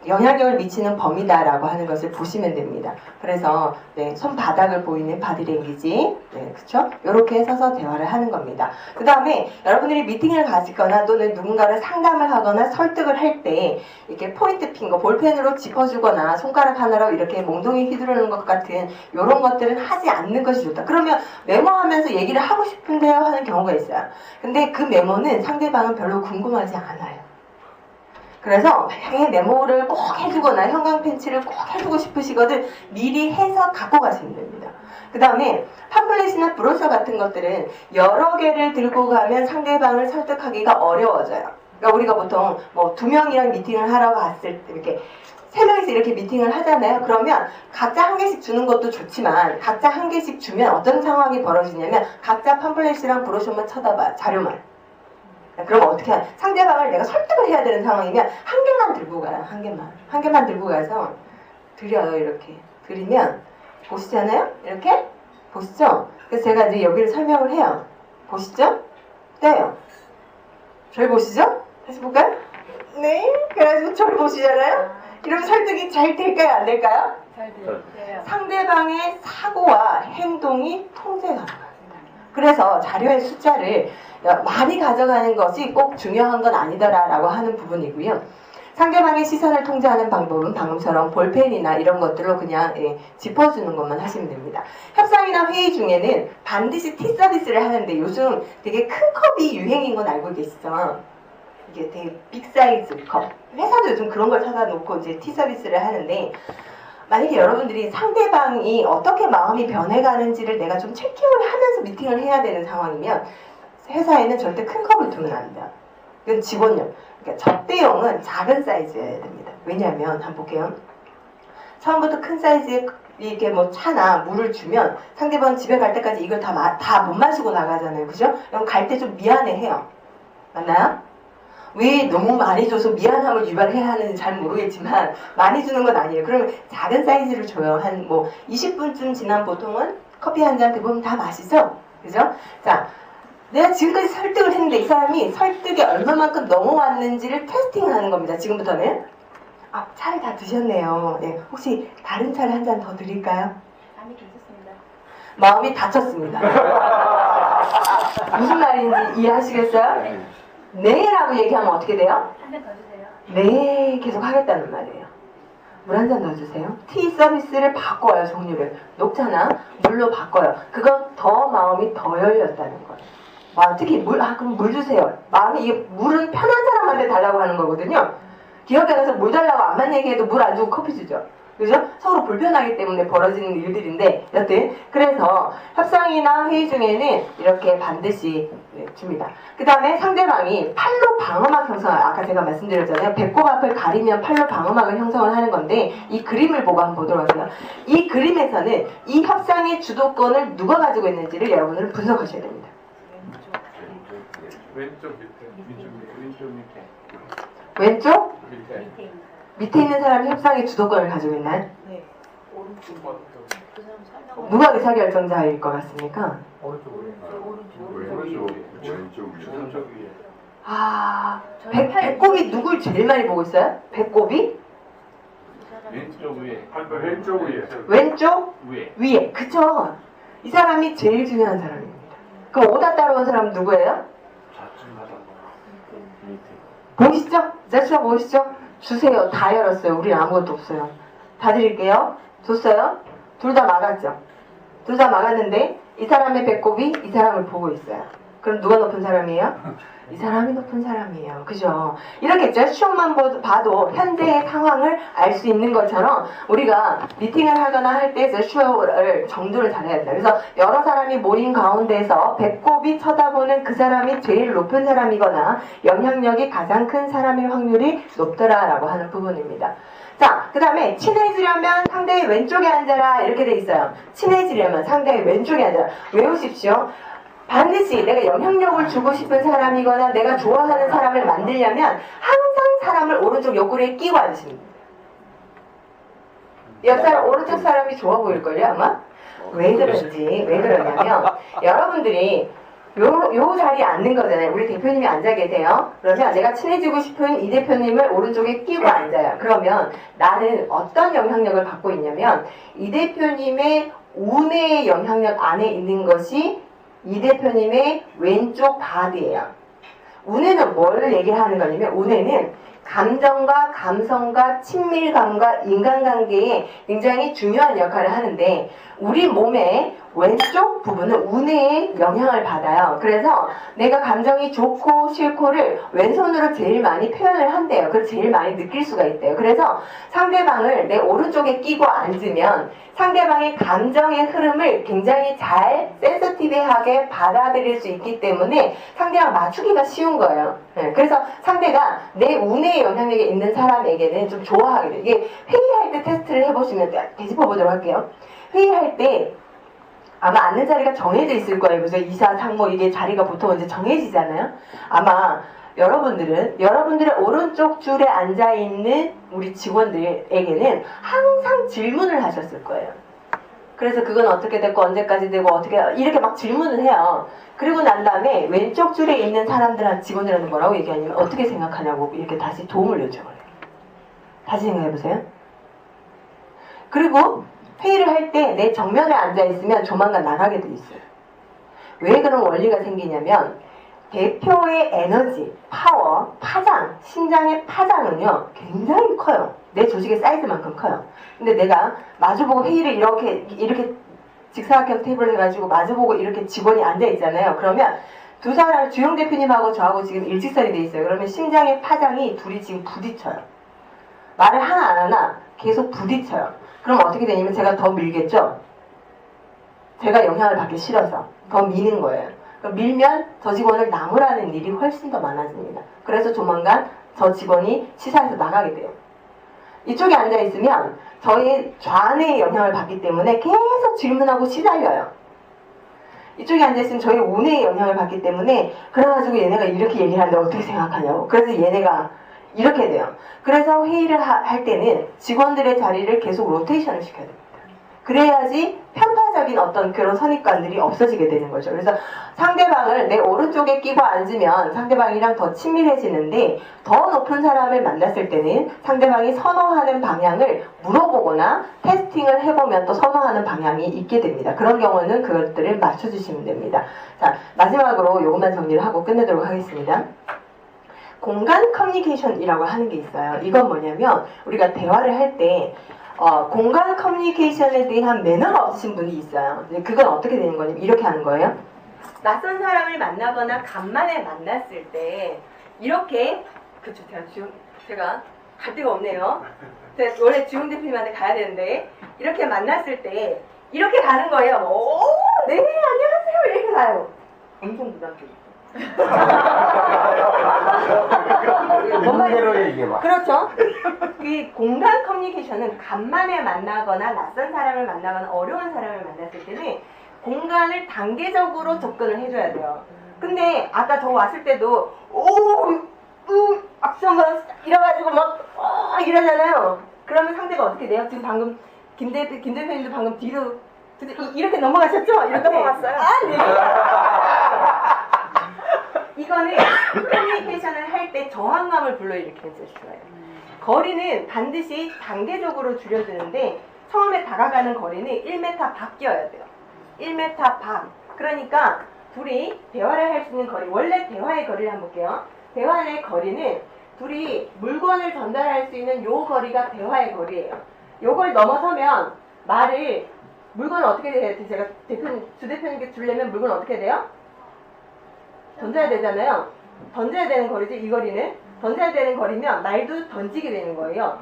영향력을 미치는 범위다라고 하는 것을 보시면 됩니다. 그래서 네, 손바닥을 보이는 바디랭귀지, 네, 그렇죠? 이렇게 서서 대화를 하는 겁니다. 그 다음에 여러분들이 미팅을 가지거나 또는 누군가를 상담을 하거나 설득을 할 때 이렇게 포인트 핑거, 볼펜으로 짚어주거나 손가락 하나로 이렇게 몽둥이 휘두르는 것 같은 이런 것들은 하지 않는 것이 좋다. 그러면 메모하면서 얘기를 하고 싶은데요 하는 경우가 있어요. 근데 그 메모는 상대방은 별로 궁금하지 않아요. 그래서 만약에 네모를 꼭 해주거나 형광 펜치를 꼭 해주고 싶으시거든 미리 해서 갖고 가시면 됩니다. 그 다음에 팜플렛이나 브로셔 같은 것들은 여러 개를 들고 가면 상대방을 설득하기가 어려워져요. 그러니까 우리가 보통 뭐 2명이랑 미팅을 하러 갔을 때 이렇게 3명이서 이렇게 미팅을 하잖아요. 그러면 각자 한 개씩 주는 것도 좋지만 각자 한 개씩 주면 어떤 상황이 벌어지냐면 각자 팜플렛이랑 브로셔만 쳐다봐요. 자료만. 그럼 어떻게 상대방을 내가 설득을 해야 되는 상황이면 한 개만 들고 가요. 한 개만 들고 가서 드려요. 이렇게 드리면 보시잖아요. 이렇게 보시죠. 그래서 제가 이제 여기를 설명을 해요. 보시죠. 떼요. 저를 보시죠. 다시 볼까요? 네. 그래가지고 저를 보시잖아요. 이러면 설득이 잘 될까요? 안 될까요? 잘 돼요. 상대방의 사고와 행동이 통제가 가능합니다. 그래서 자료의 숫자를 많이 가져가는 것이 꼭 중요한 건 아니더라라고 하는 부분이고요. 상대방의 시선을 통제하는 방법은 방금처럼 볼펜이나 이런 것들로 그냥 짚어주는 것만 하시면 됩니다. 협상이나 회의 중에는 반드시 티 서비스를 하는데 요즘 되게 큰 컵이 유행인 건 알고 계시죠? 이게 되게 빅 사이즈 컵. 회사도 요즘 그런 걸 사다 놓고 이제 티 서비스를 하는데 만약에 여러분들이 상대방이 어떻게 마음이 변해가는지를 내가 좀 체킹을 하면서 미팅을 해야 되는 상황이면 회사에는 절대 큰 컵을 두면 안 돼요. 이건 직원용. 그러니까 접대용은 작은 사이즈여야 됩니다. 왜냐하면 한번 볼게요. 처음부터 큰 사이즈의 이렇게 뭐 차나 물을 주면 상대방은 집에 갈 때까지 이걸 다 못 마시고 나가잖아요. 그죠? 그럼 갈 때 좀 미안해해요. 맞나요? 왜 너무 많이 줘서 미안함을 유발해야 하는지 잘 모르겠지만 많이 주는 건 아니에요. 그러면 작은 사이즈를 줘요. 한 뭐 20분쯤 지난 보통은 커피 한 잔 대부분 다 마시죠? 그죠? 자, 내가 지금까지 설득을 했는데 이 사람이 설득이 얼마만큼 넘어왔는지를 테스팅하는 겁니다. 지금부터는. 아, 차를 다 드셨네요. 네, 혹시 다른 차를 한 잔 더 드릴까요? 아니 괜찮습니다. 마음이 다쳤습니다. 무슨 말인지 이해하시겠어요? 네라고 얘기하면 어떻게 돼요? 한 잔 더 주세요. 네, 계속 하겠다는 말이에요. 물 한 잔 넣어주세요. 티 서비스를 바꿔요, 종류를. 녹차나 물로 바꿔요. 그건 더 마음이 더 열렸다는 거예요. 특히 그럼 물 주세요. 마음이, 이게 물은 편한 사람한테 달라고 하는 거거든요. 기업에 가서 물 달라고 안만 얘기해도 물 안 주고 커피 주죠. 그죠? 서로 불편하기 때문에 벌어지는 일들인데, 여튼, 그래서 협상이나 회의 중에는 이렇게 반드시 줍니다. 그 다음에 상대방이 팔로 방어막 형성을, 아까 제가 말씀드렸잖아요. 배꼽 앞을 가리면 팔로 방어막을 형성을 하는 건데, 이 그림을 보고 한번 보도록 하세요. 이 그림에서는 이 협상의 주도권을 누가 가지고 있는지를 여러분들은 분석하셔야 됩니다. 왼쪽 밑에. 왼쪽? 밑에. 밑에 있는 사람이 협상의 주도권을 가지고 있나요? 네. 오른쪽. 그 사람 설명. 누가 의사결정자일 것 같습니까? 왼쪽 위에. 배꼽이 누굴 제일 많이 보고 있어요? 배꼽이? 왼쪽 위에. 왼쪽 위에. 왼쪽? 위에. 위에. 그쵸? 이 사람이 제일 중요한 사람입니다. 그럼 오다 따라온 사람은 누구예요? 밑에. 보이시죠? 자수가 보이시죠? 주세요. 다 열었어요. 우리는 아무것도 없어요. 다 드릴게요. 줬어요? 둘 다 막았죠? 둘 다 막았는데 이 사람의 배꼽이 이 사람을 보고 있어요. 그럼 누가 높은 사람이에요? 이 사람이 높은 사람이에요. 그죠? 이렇게 제스처만 봐도 현재의 상황을 알 수 있는 것처럼 우리가 미팅을 하거나 할 때 제스처를 정도를 잘해야 된다. 그래서 여러 사람이 모인 가운데서 배꼽이 쳐다보는 그 사람이 제일 높은 사람이거나 영향력이 가장 큰 사람의 확률이 높더라라고 하는 부분입니다. 자, 그 다음에 친해지려면 상대의 왼쪽에 앉아라 이렇게 돼 있어요. 친해지려면 상대의 왼쪽에 앉아라. 외우십시오. 반드시 내가 영향력을 주고 싶은 사람이거나 내가 좋아하는 사람을 만들려면 항상 사람을 오른쪽 옆구리에 끼고 앉으십니다. 옆 사람, 오른쪽 사람이 좋아 보일걸요 아마? 왜 그러냐면 여러분들이 요 자리에 앉는 거잖아요. 우리 대표님이 앉아 계세요. 그러면 내가 친해지고 싶은 이 대표님을 오른쪽에 끼고 앉아요. 그러면 나는 어떤 영향력을 받고 있냐면 이 대표님의 우뇌의 영향력 안에 있는 것이 이 대표님의 왼쪽 바디예요. 우뇌는 뭘 얘기하는 거냐면 우뇌는 감정과 감성과 친밀감과 인간관계에 굉장히 중요한 역할을 하는데 우리 몸에 왼쪽 부분은 운의 영향을 받아요. 그래서 내가 감정이 좋고 싫고를 왼손으로 제일 많이 표현을 한대요. 그래서 제일 많이 느낄 수가 있대요. 그래서 상대방을 내 오른쪽에 끼고 앉으면 상대방의 감정의 흐름을 굉장히 잘 센서티브하게 받아들일 수 있기 때문에 상대랑 맞추기가 쉬운 거예요. 네, 그래서 상대가 내 운의 영향력이 있는 사람에게는 좀 좋아하게 돼요. 이게 회의할 때 테스트를 해보시면 되짚어 보도록 할게요. 회의할 때 아마 앉는 자리가 정해져 있을 거예요. 그래서 이사, 상무 이게 자리가 보통 이제 정해지잖아요. 아마 여러분들의 오른쪽 줄에 앉아있는 우리 직원들에게는 항상 질문을 하셨을 거예요. 그래서 그건 어떻게 됐고 언제까지 되고 어떻게 이렇게 막 질문을 해요. 그리고 난 다음에 왼쪽 줄에 있는 사람들한테 직원들한테 뭐라고 얘기하냐면 어떻게 생각하냐고 이렇게 다시 도움을 요청을 해요. 다시 생각해보세요. 그리고 회의를 할 때 내 정면에 앉아있으면 조만간 나가게 돼 있어요. 왜 그런 원리가 생기냐면 대표의 에너지, 파워, 파장, 심장의 파장은요 굉장히 커요. 내 조직의 사이즈만큼 커요. 근데 내가 마주보고 회의를 이렇게 직사각형 테이블 해가지고 마주보고 이렇게 직원이 앉아있잖아요. 그러면 두 사람, 주영 대표님하고 저하고 지금 일직선이 돼 있어요. 그러면 심장의 파장이 둘이 지금 부딪혀요. 말을 하나 안 하나 계속 부딪혀요. 그럼 어떻게 되냐면 제가 더 밀겠죠? 제가 영향을 받기 싫어서 더 미는 거예요. 그럼 밀면 저 직원을 나무라는 일이 훨씬 더 많아집니다. 그래서 조만간 저 직원이 시사에서 나가게 돼요. 이쪽에 앉아있으면 저희 좌뇌의 영향을 받기 때문에 계속 질문하고 시달려요. 이쪽에 앉아있으면 저희 우뇌의 영향을 받기 때문에 그래가지고 얘네가 이렇게 얘기를 하는데 어떻게 생각하냐고. 그래서 얘네가 이렇게 돼요. 그래서 회의를 할 때는 직원들의 자리를 계속 로테이션을 시켜야 됩니다. 그래야지 편파적인 어떤 그런 선입관들이 없어지게 되는 거죠. 그래서 상대방을 내 오른쪽에 끼고 앉으면 상대방이랑 더 친밀해지는데 더 높은 사람을 만났을 때는 상대방이 선호하는 방향을 물어보거나 테스팅을 해보면 또 선호하는 방향이 있게 됩니다. 그런 경우는 그것들을 맞춰주시면 됩니다. 자, 마지막으로 이것만 정리를 하고 끝내도록 하겠습니다. 공간 커뮤니케이션이라고 하는 게 있어요. 이건 뭐냐면 우리가 대화를 할 때 공간 커뮤니케이션에 대한 매너가 없으신 분이 있어요. 그건 어떻게 되는 거냐면 이렇게 하는 거예요. 낯선 사람을 만나거나 간만에 만났을 때 이렇게 그쵸 제가 갈 데가 없네요. 제가 원래 주영 대표님한테 가야 되는데 이렇게 만났을 때 이렇게 가는 거예요. 오, 네 안녕하세요 이렇게 가요. 엄청 부담스러워. 눈대로 얘기해봐. 그렇죠. 이 공간 커뮤니케이션은 간만에 만나거나 낯선 사람을 만나거나 어려운 사람을 만났을 때는 공간을 단계적으로 접근을 해줘야 돼요. 근데 아까 저 왔을 때도 악수 한번 이래가지고 막 이러잖아요. 그러면 상대가 어떻게 돼요? 지금 방금 김 대표님도 방금 뒤로 이렇게 넘어가셨죠? 이렇게 넘어갔어요. 네. 이거는 커뮤니케이션을 할 때 저항감을 불러일으키는 제스처예요. 거리는 반드시 단계적으로 줄여주는데 처음에 다가가는 거리는 1m 밖이어야 돼요. 1m 밖. 그러니까 둘이 대화를 할 수 있는 거리. 원래 대화의 거리를 한번 볼게요. 대화의 거리는 둘이 물건을 전달할 수 있는 요 거리가 대화의 거리예요. 요걸 넘어서면 물건은 어떻게 돼요? 제가 주 대표님께 주려면 물건 어떻게 돼요? 던져야 되잖아요. 던져야 되는 거리지, 이 거리는. 던져야 되는 거리면 말도 던지게 되는 거예요.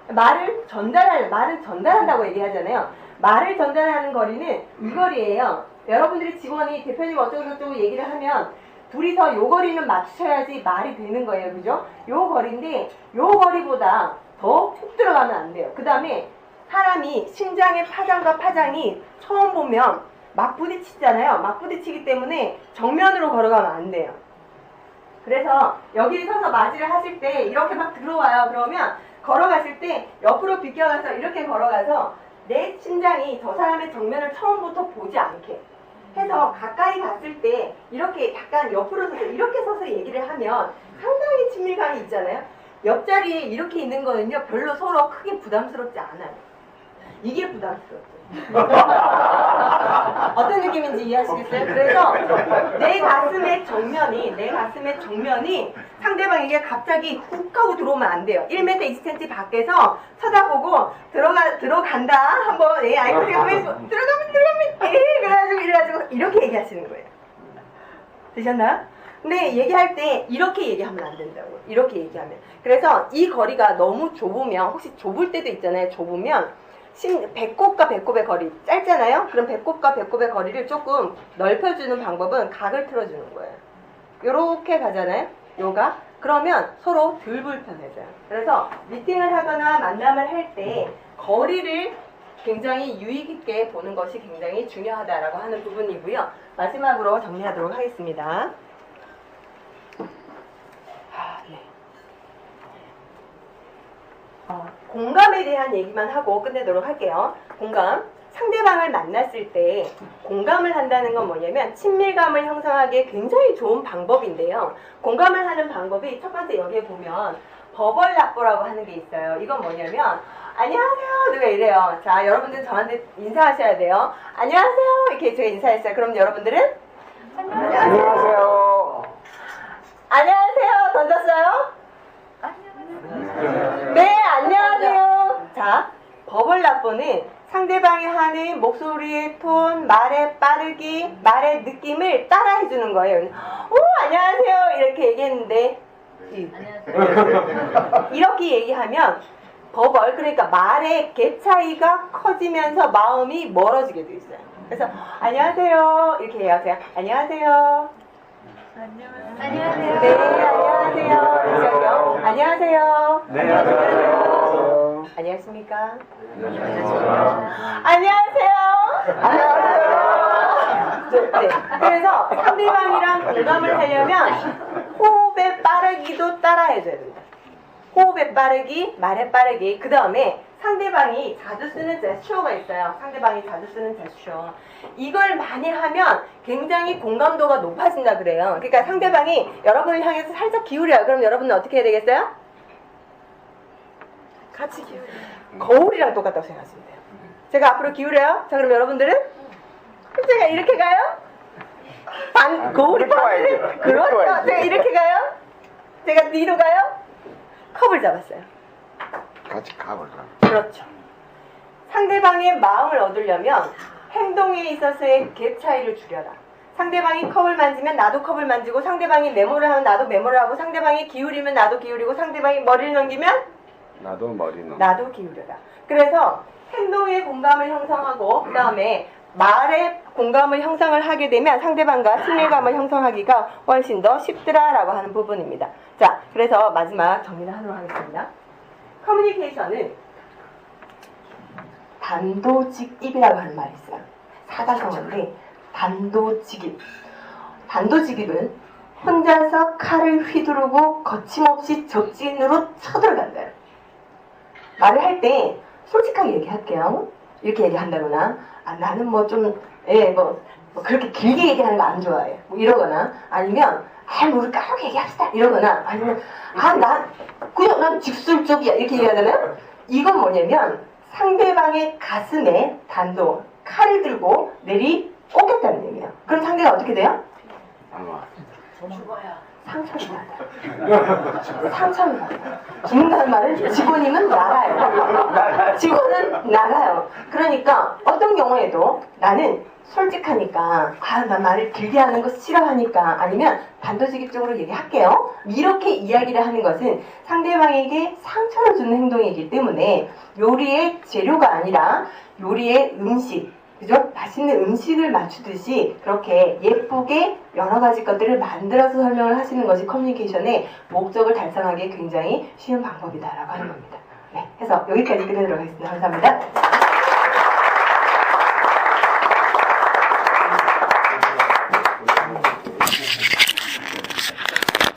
말을 전달한다고 얘기하잖아요. 말을 전달하는 거리는 이 거리예요. 여러분들이 직원이 대표님 어쩌고저쩌고 얘기를 하면 둘이서 요 거리는 맞추셔야지 말이 되는 거예요. 그죠? 요 거리인데 요 거리보다 더 훅 들어가면 안 돼요. 그 다음에 사람이 심장의 파장과 파장이 처음 보면 막 부딪히잖아요. 막 부딪히기 때문에 정면으로 걸어가면 안 돼요. 그래서 여기 서서 맞이를 하실 때 이렇게 막 들어와요. 그러면 걸어가실 때 옆으로 비껴가서 이렇게 걸어가서 내 심장이 저 사람의 정면을 처음부터 보지 않게 해서 가까이 갔을 때 이렇게 약간 옆으로 서서 이렇게 서서 얘기를 하면 상당히 친밀감이 있잖아요. 옆자리에 이렇게 있는 거는요 별로 서로 크게 부담스럽지 않아요. 이게 부담스럽죠. 어떤 느낌인지 이해하시겠어요? 그래서 내 가슴의 정면이 상대방에게 갑자기 훅 하고 들어오면 안 돼요. 1m 20cm 밖에서 쳐다보고 들어간다 한번 아이콘 하면 들어가면 이렇게 얘기하시는 거예요. 되셨나요? 근데 얘기할 때 이렇게 얘기하면 안 된다고. 이렇게 얘기하면. 그래서 이 거리가 너무 좁으면, 혹시 좁을 때도 있잖아요. 좁으면 배꼽과 배꼽의 거리 짧잖아요. 그럼 배꼽과 배꼽의 거리를 조금 넓혀주는 방법은 각을 틀어주는 거예요. 요렇게 가잖아요. 요가. 그러면 서로 덜 불편해져요. 그래서 미팅을 하거나 만남을 할 때 거리를 굉장히 유익 있게 보는 것이 굉장히 중요하다라고 하는 부분이고요. 마지막으로 정리하도록 하겠습니다. 네. 공감에 대한 얘기만 하고 끝내도록 할게요. 공감. 상대방을 만났을 때 공감을 한다는 건 뭐냐면 친밀감을 형성하기에 굉장히 좋은 방법인데요. 공감을 하는 방법이 첫 번째 여기에 보면 버벌랍보라고 하는 게 있어요. 이건 뭐냐면 안녕하세요 누가 이래요. 자, 여러분들 저한테 인사하셔야 돼요. 안녕하세요 이렇게 제가 인사했어요. 그럼 여러분들은 안녕하세요. 안녕하세요 던졌어요? 네 안녕하세요. 자, 버벌랍보는 상대방이 하는 목소리의 톤, 말의 빠르기, 말의 느낌을 따라해주는 거예요. 오 안녕하세요 이렇게 얘기했는데 이렇게 얘기하면 버벌, 그러니까 말의 개 차이가 커지면서 마음이 멀어지게 돼 있어요. 그래서 안녕하세요 이렇게 얘기하세요. 안녕하세요. 안녕하세요. 네 안녕하세요. 시작해요. 안녕하세요. 네, 안녕하세요. 안녕하십니까? 안녕하세요. 네, 그래서 상대방이랑 공감을 하려면 호흡의 빠르기도 따라해줘야 된다. 호흡의 빠르기, 말의 빠르기. 그 다음에 상대방이 자주 쓰는 제스처가 있어요. 상대방이 자주 쓰는 제스처. 이걸 많이 하면 굉장히 공감도가 높아진다 그래요. 그러니까 상대방이 여러분을 향해서 살짝 기울여요. 그럼 여러분은 어떻게 해야 되겠어요? 같이 기울여요. 거울이랑 똑같다고 생각하시면 돼요. 제가 앞으로 기울여요. 자, 그럼 여러분들은? 그럼 제가 이렇게 가요? 거울이 이렇게 반대로? 와야죠. 이렇게 그렇죠. 와야죠. 제가 이렇게 가요? 제가 뒤로 가요? 컵을 잡았어요. 같이 가볼까? 그렇죠. 상대방의 마음을 얻으려면 행동에 있어서의 갭 차이를 줄여라. 상대방이 컵을 만지면 나도 컵을 만지고, 상대방이 메모를 하면 나도 메모를 하고, 상대방이 기울이면 나도 기울이고, 상대방이 머리를 넘기면 나도 머리는. 나도 기울여라. 그래서 행동의 공감을 형성하고 그 다음에 말의 공감을 형성을 하게 되면 상대방과 친밀감을 형성하기가 훨씬 더 쉽더라라고 하는 부분입니다. 자, 그래서 마지막 정리를 하도록 하겠습니다. 커뮤니케이션은 단도직입이라고 하는 말이 있어요. 사자성어인데 단도직입. 단도직입은 혼자서 칼을 휘두르고 거침없이 적진으로 쳐들어간다. 말을 할 때 솔직하게 얘기할게요. 이렇게 얘기한다거나, 나는 뭐 좀, 그렇게 길게 얘기하는 거 안 좋아해. 뭐 이러거나, 아니면, 우리 까놓게 얘기합시다. 이러거나, 아니면, 난 직설적이야. 이렇게 얘기하잖아요? 이건 뭐냐면, 상대방의 가슴에 단도, 칼을 들고 꽂겠다는 얘기예요. 그럼 상대가 어떻게 돼요? 상처를 받아요. 상처를 받아요. 죽는다는 말은 직원이면 나가요. 직원은 나가요. 그러니까 어떤 경우에도 나는 솔직하니까, 나 말을 길게 하는 거 싫어하니까, 아니면 단도직입적으로 얘기할게요. 이렇게 이야기를 하는 것은 상대방에게 상처를 주는 행동이기 때문에 요리의 재료가 아니라 요리의 음식, 그죠? 맛있는 음식을 맞추듯이 그렇게 예쁘게 여러 가지 것들을 만들어서 설명을 하시는 것이 커뮤니케이션의 목적을 달성하기에 굉장히 쉬운 방법이다라고 하는 겁니다. 네, 해서 여기까지 끝내도록 하겠습니다. 감사합니다.